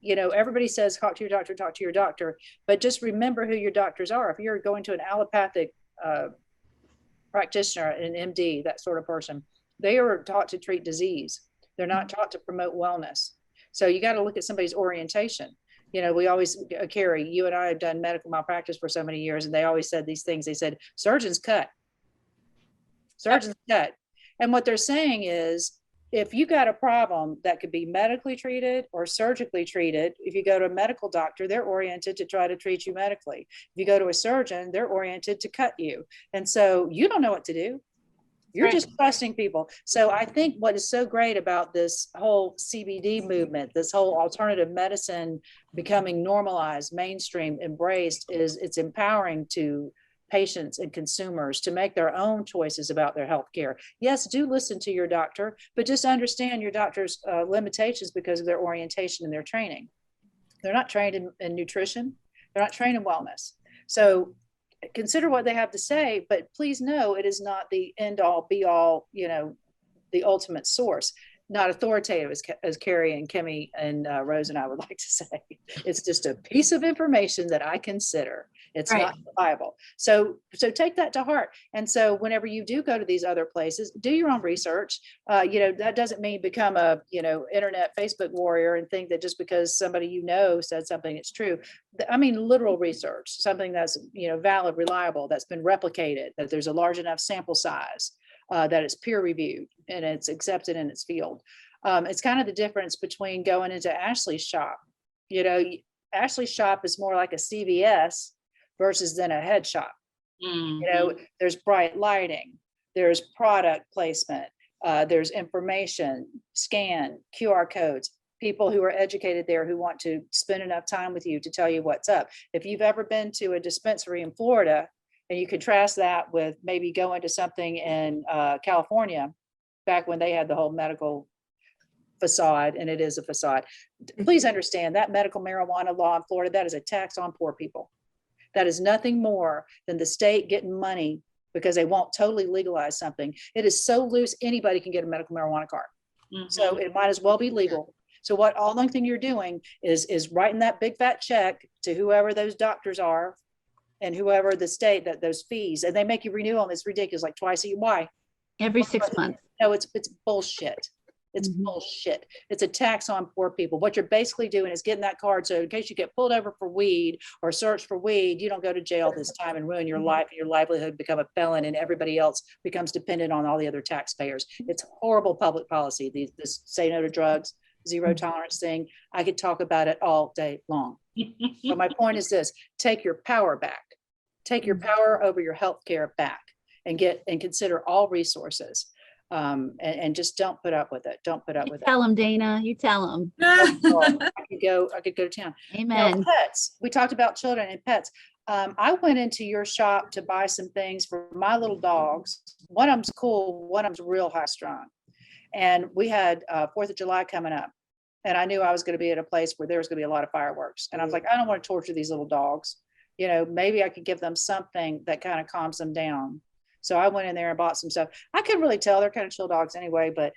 everybody says talk to your doctor, but just remember who your doctors are. If you're going to an allopathic practitioner, an MD, that sort of person, they are taught to treat disease. They're not taught to promote wellness. So you got to look at somebody's orientation. We always, Carrie, you and I have done medical malpractice for so many years, and they always said these things. They said, surgeons cut. Surgeons cut. And what they're saying is, if you got a problem that could be medically treated or surgically treated, if you go to a medical doctor, they're oriented to try to treat you medically. If you go to a surgeon, they're oriented to cut you. And so you don't know what to do. You're just trusting people. So I think what is so great about this whole CBD movement, this whole alternative medicine becoming normalized, mainstream, embraced, is it's empowering to patients and consumers to make their own choices about their health care. Yes, do listen to your doctor, but just understand your doctor's limitations because of their orientation and their training. They're not trained in nutrition. They're not trained in wellness. So consider what they have to say, but please know it is not the end all be all, the ultimate source. Not authoritative, as Carrie and Kimmy and Rose and I would like to say. It's just a piece of information that I consider. It's not reliable. So take that to heart. And so whenever you do go to these other places, do your own research. That doesn't mean become a, internet Facebook warrior and think that just because somebody said something, it's true. I mean, literal research, something that's, valid, reliable, that's been replicated, that there's a large enough sample size. That it's peer reviewed and it's accepted in its field. It's kind of the difference between going into Ashley's shop. Ashley's shop is more like a CVS versus then a head shop. Mm-hmm. There's bright lighting, there's product placement, there's information, scan, QR codes, people who are educated there who want to spend enough time with you to tell you what's up. If you've ever been to a dispensary in Florida, and you contrast that with maybe going to something in California, back when they had the whole medical facade, and it is a facade. Please understand that medical marijuana law in Florida, that is a tax on poor people. That is nothing more than the state getting money because they won't totally legalize something. It is so loose, anybody can get a medical marijuana card. Mm-hmm. So it might as well be legal. So what all the only thing you're doing is writing that big fat check to whoever those doctors are, and whoever the state, that those fees, and they make you renew them. It's ridiculous, like twice a year. Why? Every 6 months. No, it's bullshit. It's bullshit. It's a tax on poor people. What you're basically doing is getting that card so in case you get pulled over for weed or searched for weed, you don't go to jail this time and ruin your life and your livelihood, become a felon, and everybody else becomes dependent on all the other taxpayers. It's horrible public policy. This say no to drugs, zero tolerance thing. I could talk about it all day long. But my point is this: take your power back. Take your power over your healthcare back, and consider all resources, and just don't put up with it. Don't put up with it. Tell them, Dana. You tell them. I could go to town. Amen. Pets. We talked about children and pets. I went into your shop to buy some things for my little dogs. One of them's cool. One of them's real high strung. And we had 4th of July coming up. And I knew I was going to be at a place where there was going to be a lot of fireworks. And I was like, I don't want to torture these little dogs. Maybe I could give them something that kind of calms them down. So I went in there and bought some stuff. I couldn't really tell. They're kind of chill dogs anyway. But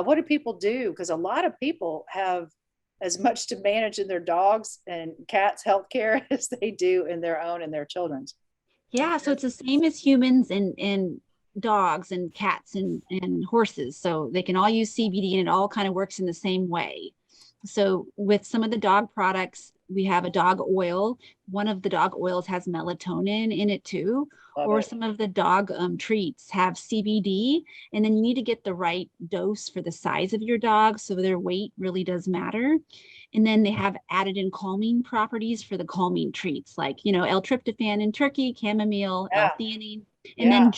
what do people do? Because a lot of people have as much to manage in their dogs and cats' healthcare as they do in their own and their children's. Yeah. So it's the same as humans and dogs and cats and horses. So they can all use CBD and it all kind of works in the same way. So with some of the dog products, we have a dog oil. One of the dog oils has melatonin in it too. Or some of the dog treats have CBD, and then you need to get the right dose for the size of your dog. So their weight really does matter. And then they have added in calming properties for the calming treats, like, L-tryptophan in turkey, chamomile, L-theanine, and then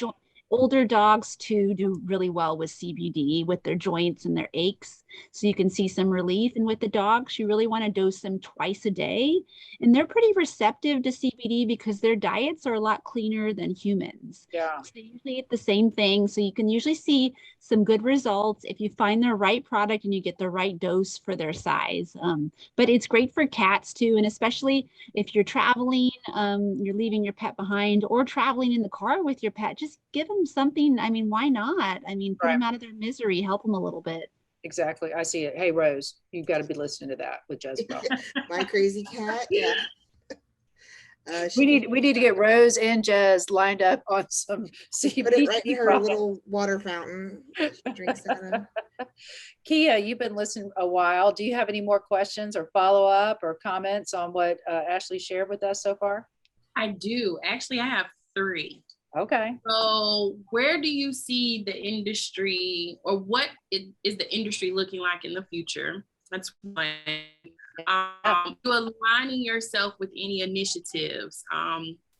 older dogs too do really well with CBD with their joints and their aches. So you can see some relief. And with the dogs, you really want to dose them twice a day. And they're pretty receptive to CBD because their diets are a lot cleaner than humans. Yeah. So they usually eat the same thing. So you can usually see some good results if you find the right product and you get the right dose for their size. But it's great for cats too. And especially if you're traveling, you're leaving your pet behind or traveling in the car with your pet, just give them something. I mean, why not? I mean, put them out of their misery, help them a little bit. Exactly. I see it. Hey, Rose, you've got to be listening to that with Jezebel. My crazy cat. Yeah. We need to get Rose and Jez lined up on some CBD. Put it right in her little water fountain. She drinks out of. Kia, you've been listening a while. Do you have any more questions or follow up or comments on what Ashley shared with us so far? I do. Actually, I have 3. Okay. So where do you see the industry, or what is the industry looking like in the future? That's one. You aligning yourself with any initiatives,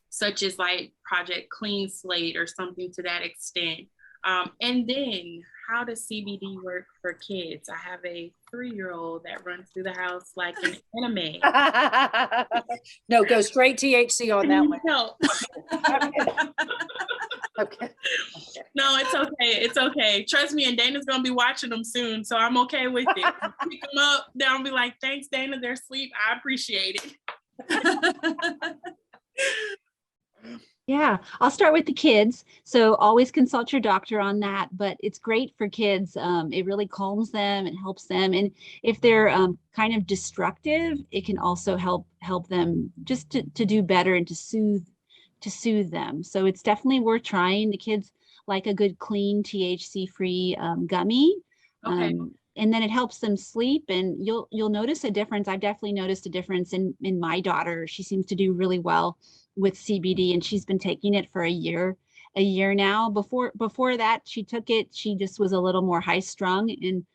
such as like Project Clean Slate or something to that extent. And then how does CBD work for kids? I have a 3-year-old that runs through the house like an anime. No, go straight THC on that one. No. Okay. No, it's okay. It's okay. Trust me, and Dana's gonna be watching them soon, so I'm okay with it. Pick them up, then I'll be like, thanks, Dana, they're asleep. I appreciate it. Yeah, I'll start with the kids. So always consult your doctor on that, but it's great for kids. It really calms them and helps them. And if they're kind of destructive, it can also help them just to do better and to soothe them. So it's definitely worth trying. The kids like a good clean THC-free gummy. Okay. And then it helps them sleep, and you'll notice a difference. I've definitely noticed a difference in my daughter. She seems to do really well with CBD, and she's been taking it for a year now. Before that, she took it, she just was a little more high strung, and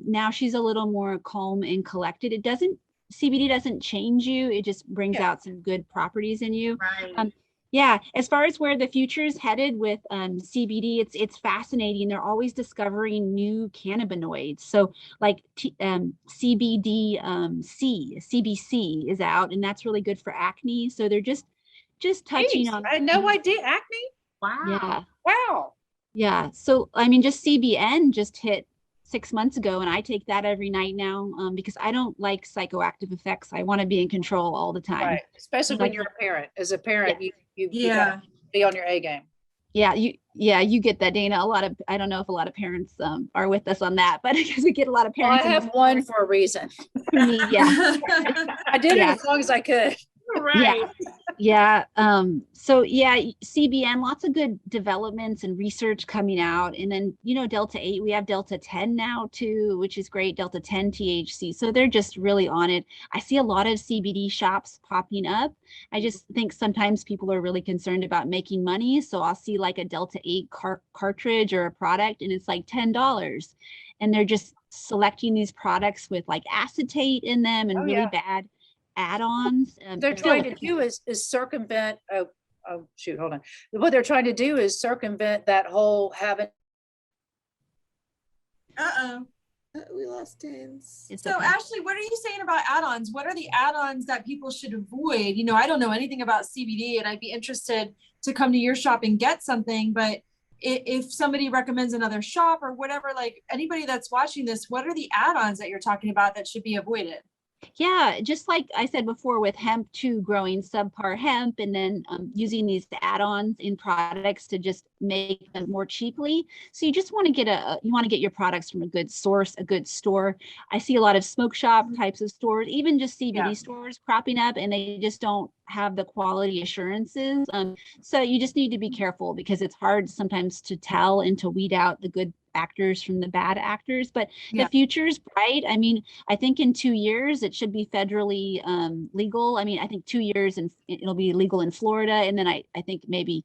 now she's a little more calm and collected. CBD doesn't change you. It just brings out some good properties in you. Right. Yeah, as far as where the future is headed with CBD, it's fascinating. They're always discovering new cannabinoids. So like CBD CBC is out, and that's really good for acne. So they're just touching on. I had no idea. Acne? Wow. Yeah. Wow. Yeah. So I mean, just CBN just hit 6 months ago, and I take that every night now because I don't like psychoactive effects. I want to be in control all the time. Right. Especially when you're a parent. As a parent, you gotta be on your A game. Yeah, you get that, Dana. I don't know if a lot of parents are with us on that, but because we get a lot of parents. Well, I have one for a reason. Yeah. I did it as long as I could. Right. Yeah. So yeah, CBN, lots of good developments and research coming out. And then, Delta 8, we have Delta 10 now too, which is great. Delta 10 THC. So they're just really on it. I see a lot of CBD shops popping up. I just think sometimes people are really concerned about making money. So I'll see like a Delta 8 cartridge or a product, and it's like $10. And they're just selecting these products with like acetate in them and really bad add-ons. They're trying to do is circumvent. Oh shoot, hold on. What they're trying to do is circumvent that whole having. We lost James. So okay. Ashley, what are you saying about add-ons? What are the add-ons that people should avoid? I don't know anything about CBD, and I'd be interested to come to your shop and get something, but if somebody recommends another shop or whatever, like anybody that's watching this, what are the add-ons that you're talking about that should be avoided? Yeah, just like I said before with hemp too, growing subpar hemp and then using these add-ons in products to just make them more cheaply. So you just want to get your products from a good source, a good store. I see a lot of smoke shop types of stores, even just CBD stores cropping up, and they just don't have the quality assurances. So you just need to be careful because it's hard sometimes to tell and to weed out the good actors from the bad actors, but the future is bright. I mean, I think in 2 years it should be federally legal. I mean, I think 2 years and it'll be legal in Florida, and then I think maybe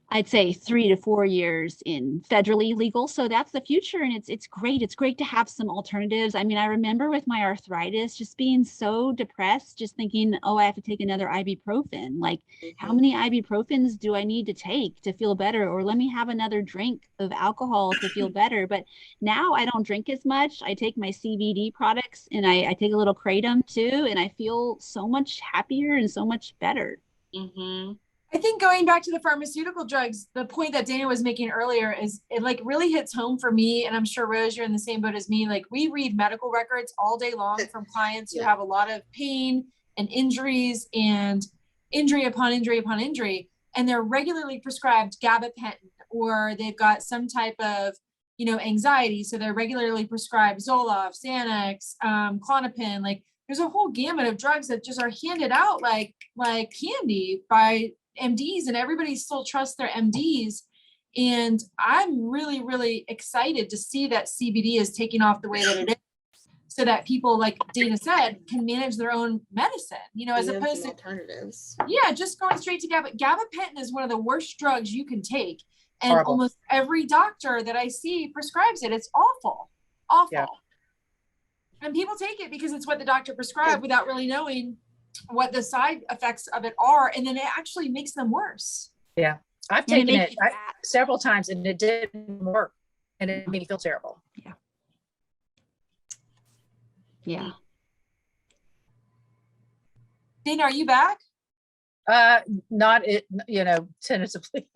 I'd say 3 to 4 years in federally legal. So that's the future, and it's great. It's great to have some alternatives. I mean, I remember with my arthritis just being so depressed, just thinking, oh, I have to take another ibuprofen. Like, how many ibuprofens do I need to take to feel better? Or let me have another drink of alcohol to feel better. But now I don't drink as much. I take my CBD products, and I take a little kratom too, and I feel so much happier and so much better. Mm-hmm. I think going back to the pharmaceutical drugs, the point that Dana was making earlier is it like really hits home for me. And I'm sure Rose, you're in the same boat as me. Like, we read medical records all day long from clients who have a lot of pain and injuries and injury upon injury upon injury. And they're regularly prescribed gabapentin, or they've got some type of, anxiety. So they're regularly prescribed Zoloft, Xanax, Klonopin. Like, there's a whole gamut of drugs that just are handed out like candy by MDs, and everybody still trusts their MDs. And I'm really, really excited to see that CBD is taking off the way that it is. so that people, like Dana said, can manage their own medicine, you know, as And opposed some to alternatives. yeah, just going straight to gabapentin is one of the worst drugs you can take. And Horrible. almost every doctor that I see prescribes it. It's awful. Yeah. And people take it because it's what the doctor prescribed without really knowing what the side effects of it are. And then it actually makes them worse. Yeah. I've taken it several times and it didn't work. And it made me feel terrible. Yeah. Yeah. Dana, are you back? Not it, you know, tentatively.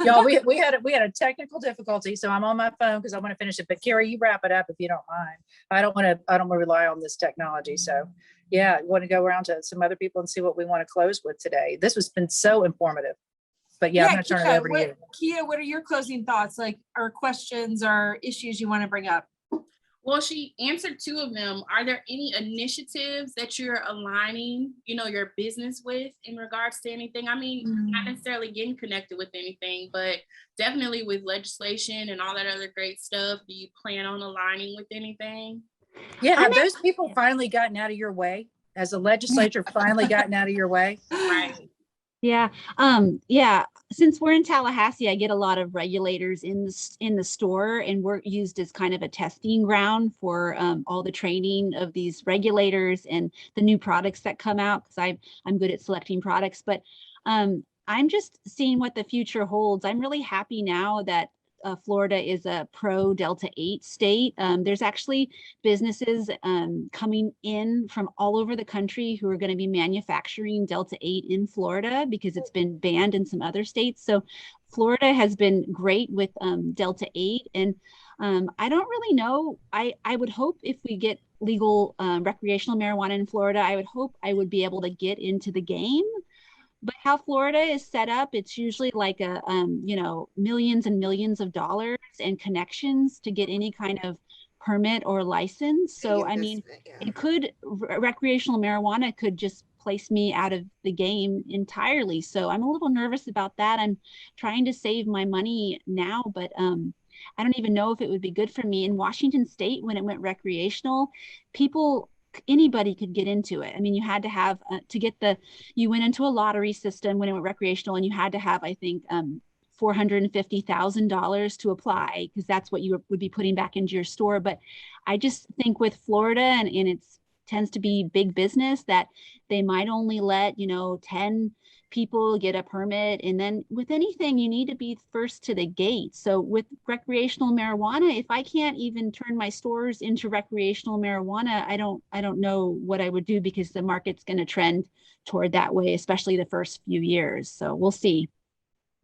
Y'all, we had a technical difficulty, so I'm on my phone because I want to finish it. But Carrie, you wrap it up if you don't mind. I don't want to rely on this technology. So yeah, I want to go around to some other people and see what we want to close with today. This has been so informative. But yeah, I'm going to turn it over to you. Kia, what are your closing thoughts, like, or questions or issues you want to bring up? Well, she answered 2 of them. Are there any initiatives that you're aligning, you know, your business with in regards to anything? I mean, not necessarily getting connected with anything, but definitely with legislation and all that other great stuff. Do you plan on aligning with anything? Yeah, have those people finally gotten out of your way? Has the legislature finally gotten out of your way? Right. Yeah. Yeah. Since we're in Tallahassee, I get a lot of regulators in the store, and we're used as kind of a testing ground for all the training of these regulators and the new products that come out, because I'm good at selecting products. But I'm just seeing what the future holds. I'm really happy now that Florida is a pro Delta 8 state. There's actually businesses coming in from all over the country who are going to be manufacturing Delta 8 in Florida because it's been banned in some other states. So Florida has been great with Delta 8. And I don't really know. I would hope if we get legal recreational marijuana in Florida, I would hope I would be able to get into the game. But how Florida is set up, it's usually like a, you know, millions and millions of dollars and connections to get any kind of permit or license. So, I mean, it could, recreational marijuana could just place me out of the game entirely. So I'm a little nervous about that. I'm trying to save my money now, but I don't even know if it would be good for me. In Washington State, when it went recreational, anybody could get into it. I mean, you had to have you went into a lottery system when it went recreational, and you had to have, I think, $450,000 to apply, because that's what you would be putting back into your store. But I just think with Florida and it's tends to be big business, that they might only let, 10 people get a permit. And then with anything, you need to be first to the gate. So with recreational marijuana, if I can't even turn my stores into recreational marijuana, I don't know what I would do, because the market's going to trend toward that way, especially the first few years. So we'll see.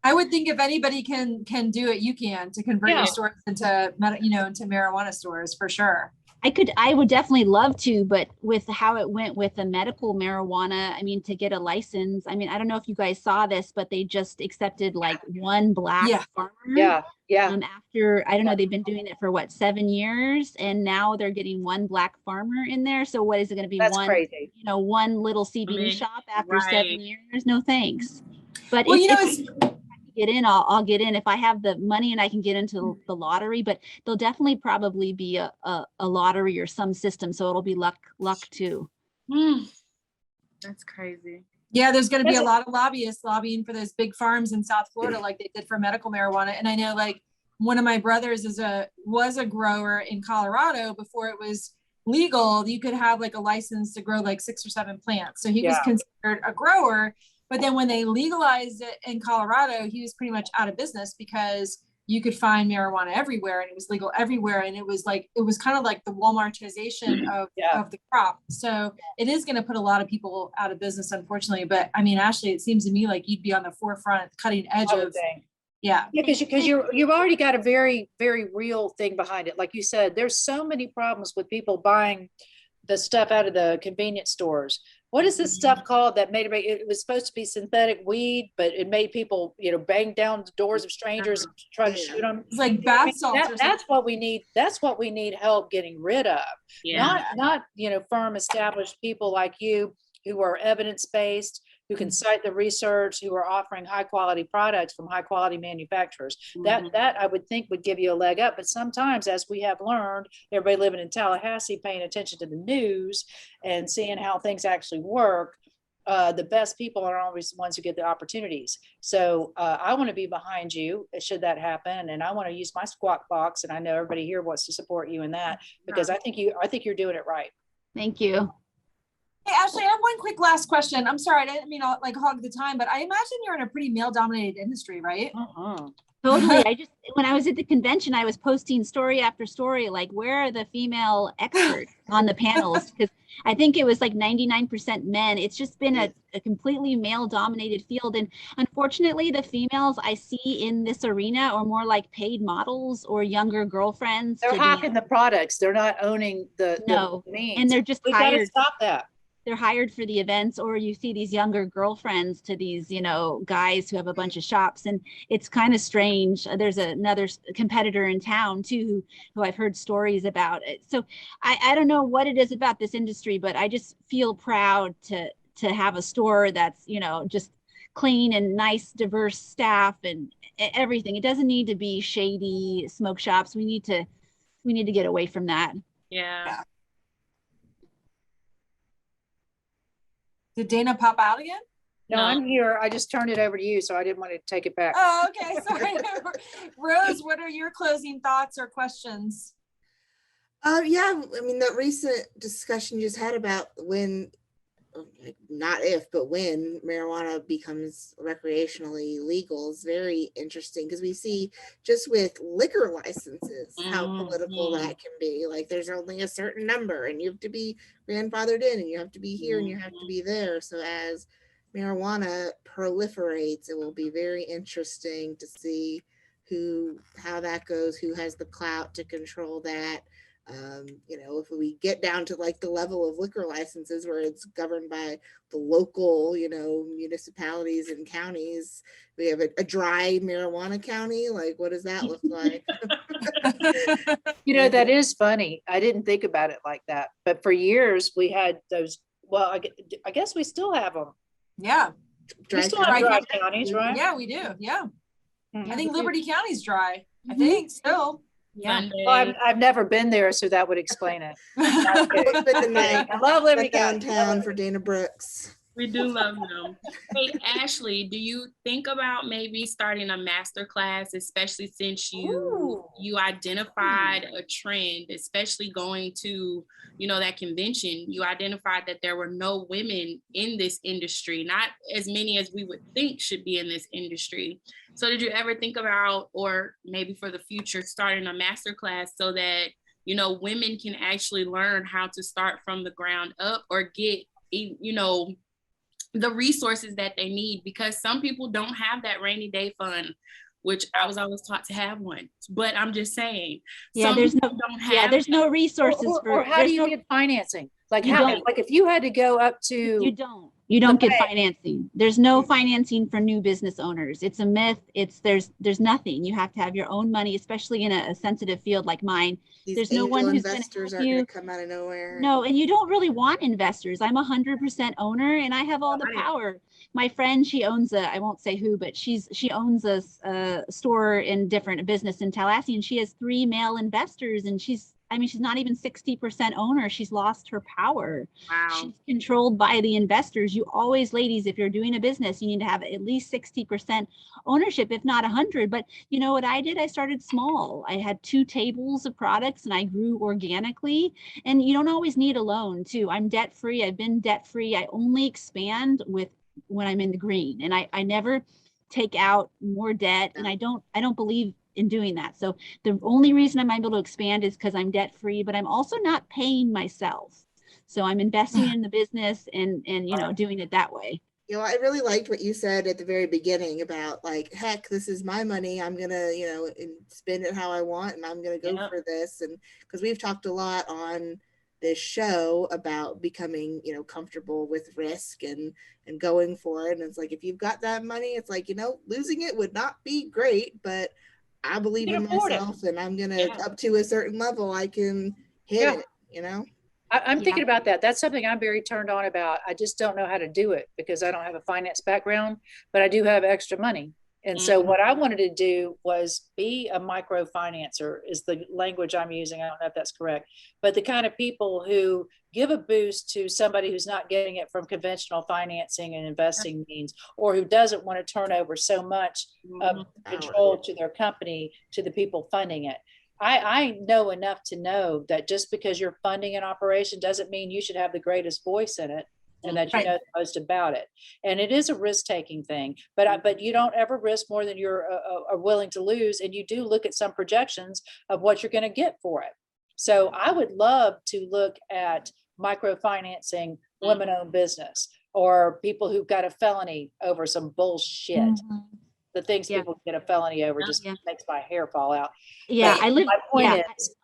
I would think if anybody can do it, you can, to convert your stores into, into marijuana stores, for sure. I would definitely love to, but with how it went with the medical marijuana, I mean, to get a license, I mean, I don't know if you guys saw this, but they just accepted like one black farmer. Yeah. After, I don't know, they've been doing it for 7 years, and now they're getting one black farmer in there. So what is it going to be? That's crazy. One little CBD shop after 7 years? No thanks. But well, if get in, I'll get in if I have the money and I can get into the lottery. But there'll definitely probably be a lottery or some system, so it'll be luck too. That's crazy. Yeah, there's going to be a lot of lobbyists lobbying for those big farms in South Florida, like they did for medical marijuana. And I know, like, one of my brothers was a grower in Colorado before it was legal. You could have like a license to grow like 6 or 7 plants, so he was considered a grower. But then when they legalized it in Colorado, he was pretty much out of business, because you could find marijuana everywhere and it was legal everywhere. And it was kind of like the Walmartization of the crop. So it is going to put a lot of people out of business, unfortunately. But I mean, Ashley, it seems to me like you'd be on the forefront, cutting edge of. Yeah, because you've already got a very, very real thing behind it. Like you said, there's so many problems with people buying the stuff out of the convenience stores. What is this stuff called that made it was supposed to be synthetic weed, but it made people, bang down the doors of strangers and try to shoot them? It's like bath salts. That's what we need. That's what we need help getting rid of. Yeah. Not firm established people like you who are evidence-based, who can cite the research, who are offering high quality products from high quality manufacturers. That I would think would give you a leg up. But sometimes, as we have learned, everybody living in Tallahassee, paying attention to the news and seeing how things actually work, the best people are always the ones who get the opportunities. So I want to be behind you should that happen, and I want to use my Squawk Box, and I know everybody here wants to support you in that, because I think you're doing it right. Thank you. Hey, Ashley, I have one quick last question. I'm sorry, I didn't mean to like hog the time, but I imagine you're in a pretty male-dominated industry, right? Totally. When I was at the convention, I was posting story after story, like, where are the female experts on the panels? Because I think it was like 99% men. It's just been a completely male-dominated field. And unfortunately, the females I see in this arena are more like paid models or younger girlfriends. They're hawking the products. They're not owning the means. And they're just We've hired. got to stop that. They're hired for the events, or you see these younger girlfriends to these, guys who have a bunch of shops, and it's kind of strange. There's another competitor in town too, who I've heard stories about it. So I don't know what it is about this industry, but I just feel proud to have a store that's, just clean and nice, diverse staff and everything. It doesn't need to be shady smoke shops. We need to get away from that. Yeah. Did Dana pop out again? No, I'm here. I just turned it over to you, so I didn't want to take it back. Oh, okay. Sorry. Rose, what are your closing thoughts or questions? Yeah, I mean, that recent discussion you just had about when, not if, but when marijuana becomes recreationally legal is very interesting, because we see just with liquor licenses how political that can be. Like, there's only a certain number and you have to be grandfathered in and you have to be here and you have to be there. So as marijuana proliferates, it will be very interesting to see how that goes, who has the clout to control that. If we get down to like the level of liquor licenses where it's governed by the local, municipalities and counties, we have a dry marijuana county. Like, what does that look like? That is funny. I didn't think about it like that. But for years we had those. Well, I guess we still have them. Yeah. We still have dry counties, right? Yeah, we do. Yeah. I think Liberty County's dry. I think still. Yeah. Well, I've never been there, so that would explain it. I love Liberty downtown for Dana Brooks. We do love them. Hey, Ashley, do you think about maybe starting a master class, especially since you identified a trend, especially going to, that convention? You identified that there were no women in this industry, not as many as we would think should be in this industry. So did you ever think about, or maybe for the future, starting a master class so that, women can actually learn how to start from the ground up or get, the resources that they need? Because some people don't have that rainy day fund, which I was always taught to have one. But I'm just saying, there's no resources or how do you get financing? Like, if you had to go up to, you don't get financing. There's no financing for new business owners. It's a myth. There's nothing. You have to have your own money, especially in a sensitive field like mine. There's no one who's going to come out of nowhere. No, and you don't really want investors. I'm 100% owner and I have all the power. My friend, she owns I won't say who, but she owns a store in different business in Tallahassee, and she has 3 male investors, and she's not even 60% owner. She's lost her power. Wow. She's controlled by the investors. You always, ladies, if you're doing a business, you need to have at least 60% ownership, if not 100. But you know what I did? I started small. I had 2 tables of products and I grew organically. And you don't always need a loan too. I'm debt free. I've been debt free. I only expand when I'm in the green, and I never take out more debt. And I don't believe in doing that. So the only reason I'm able to expand is because I'm debt free, but I'm also not paying myself. So I'm investing in the business and doing it that way. I really liked what you said at the very beginning about, like, heck, this is my money. I'm going to, spend it how I want, and I'm going to go for this. And because we've talked a lot on this show about becoming, comfortable with risk and going for it. And it's like, if you've got that money, it's like, losing it would not be great, but I believe in myself, and I'm going to, up to a certain level, I can hit it, I'm Yeah. thinking about that. That's something I'm very turned on about. I just don't know how to do it because I don't have a finance background, but I do have extra money. And so what I wanted to do was be a microfinancer is the language I'm using. I don't know if that's correct, but the kind of people who give a boost to somebody who's not getting it from conventional financing and investing means, or who doesn't want to turn over so much of control to their company to the people funding it. I know enough to know that just because you're funding an operation doesn't mean you should have the greatest voice in it and that you know the most about it. And it is a risk-taking thing, but you don't ever risk more than you're are willing to lose. And you do look at some projections of what you're going to get for it. So I would love to look at microfinancing women-owned business or people who've got a felony over some bullshit. The things people get a felony over just makes my hair fall out. Yeah, but my point is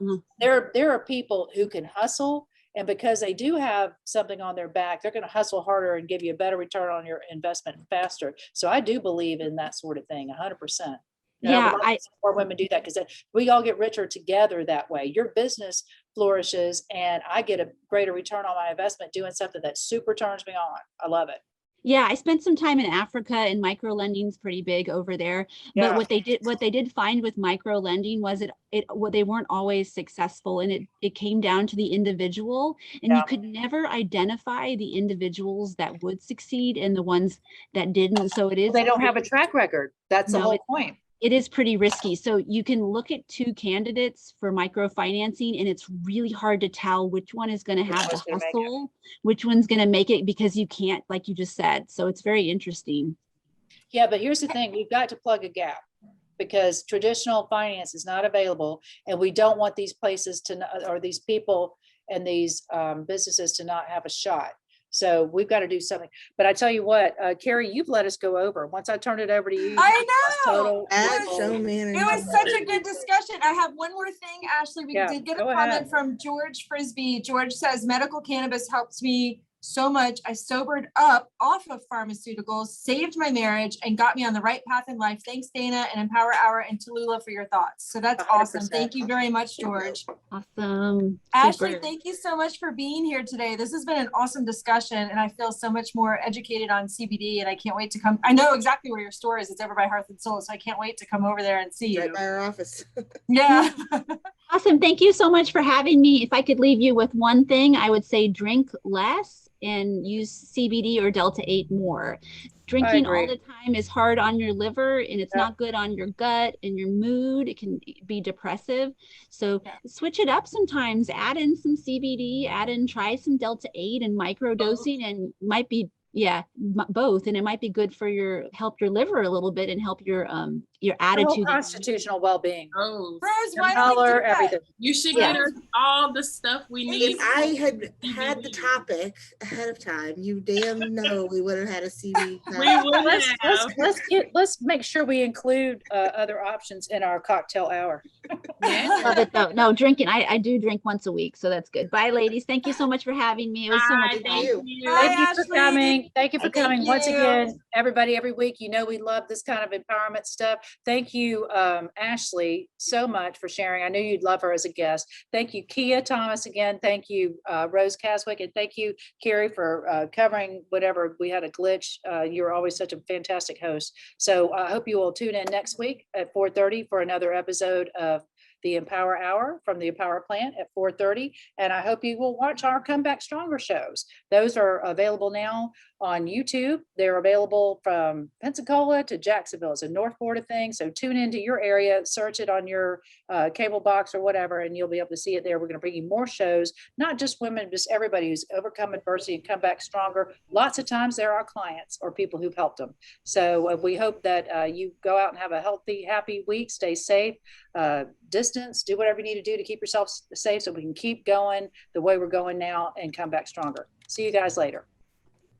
there are people who can hustle, and because they do have something on their back, they're going to hustle harder and give you a better return on your investment faster. So I do believe in that sort of thing 100%. Yeah, I more women do that because we all get richer together that way. Your business flourishes and I get a greater return on my investment doing something that super turns me on. I love it. Yeah, I spent some time in Africa, and micro lending is pretty big over there. But what they did find with micro lending was they weren't always successful, and it came down to the individual, and you could never identify the individuals that would succeed and the ones that didn't. So they don't have a track record. That's the whole point. It is pretty risky. So you can look at two candidates for microfinancing, and it's really hard to tell which one is going to have the hustle, which one's going to make it, because you can't, like you just said. So it's very interesting. Yeah, but here's the thing. We've got to plug a gap because traditional finance is not available, and we don't want these places to, or these people and these businesses to not have a shot. So we've got to do something. But I tell you what, Carrie, you've let us go over. Once I turned it over to you. I know. It was such a good discussion. I have one more thing, Ashley. We did get a comment from George Frisbee. George says, medical cannabis helps me so much. I sobered up off of pharmaceuticals, saved my marriage, and got me on the right path in life. Thanks, Dana and EmPower Hour and Tallulah for your thoughts. So that's 100%. Awesome. Thank you very much, George. Awesome. Ashley, thank you so much for being here today. This has been an awesome discussion, and I feel so much more educated on CBD, and I can't wait to come. I know exactly where your store is. It's over by Hearth and Soul, so I can't wait to come over there and see you. Right by our office. Yeah. Awesome. Thank you so much for having me. If I could leave you with one thing, I would say drink less and use CBD or Delta-8 more. Drinking all the time is hard on your liver, and it's not good on your gut and your mood. It can be depressive. So switch it up sometimes. Add in some CBD, try some Delta-8 and micro dosing, and might be both, and it might be good for help your liver a little bit and help your attitude, constitutional well-being. Oh, Rose, why don't we do that? Everything. You should get us all the stuff we need. If I had the topic ahead of time, you damn know we would have had a CD. Let's make sure we include other options in our cocktail hour. Love it though. No, drinking. I do drink once a week, so that's good. Bye, ladies. Thank you so much for having me. It was so much fun. Thank you for coming. Thank you for coming once again, everybody. Every week, we love this kind of empowerment stuff. Thank you, Ashley, so much for sharing. I knew you'd love her as a guest. Thank you, Kia Thomas, again. Thank you, Rose Caswick, and thank you, Carrie, for covering whatever we had a glitch. You're always such a fantastic host. So I hope you will tune in next week at 4:30 for another episode of the EmPower Hour from the EmPower plant at 4:30. And I hope you will watch our Come Back Stronger shows. Those are available now on YouTube. They're available from Pensacola to Jacksonville. It's a North Florida thing. So tune into your area, search it on your cable box or whatever, and you'll be able to see it there. We're going to bring you more shows, not just women, just everybody who's overcome adversity and come back stronger. Lots of times they're our clients or people who've helped them. So we hope that you go out and have a healthy, happy week. Stay safe, distance, do whatever you need to do to keep yourself safe so we can keep going the way we're going now and come back stronger. See you guys later.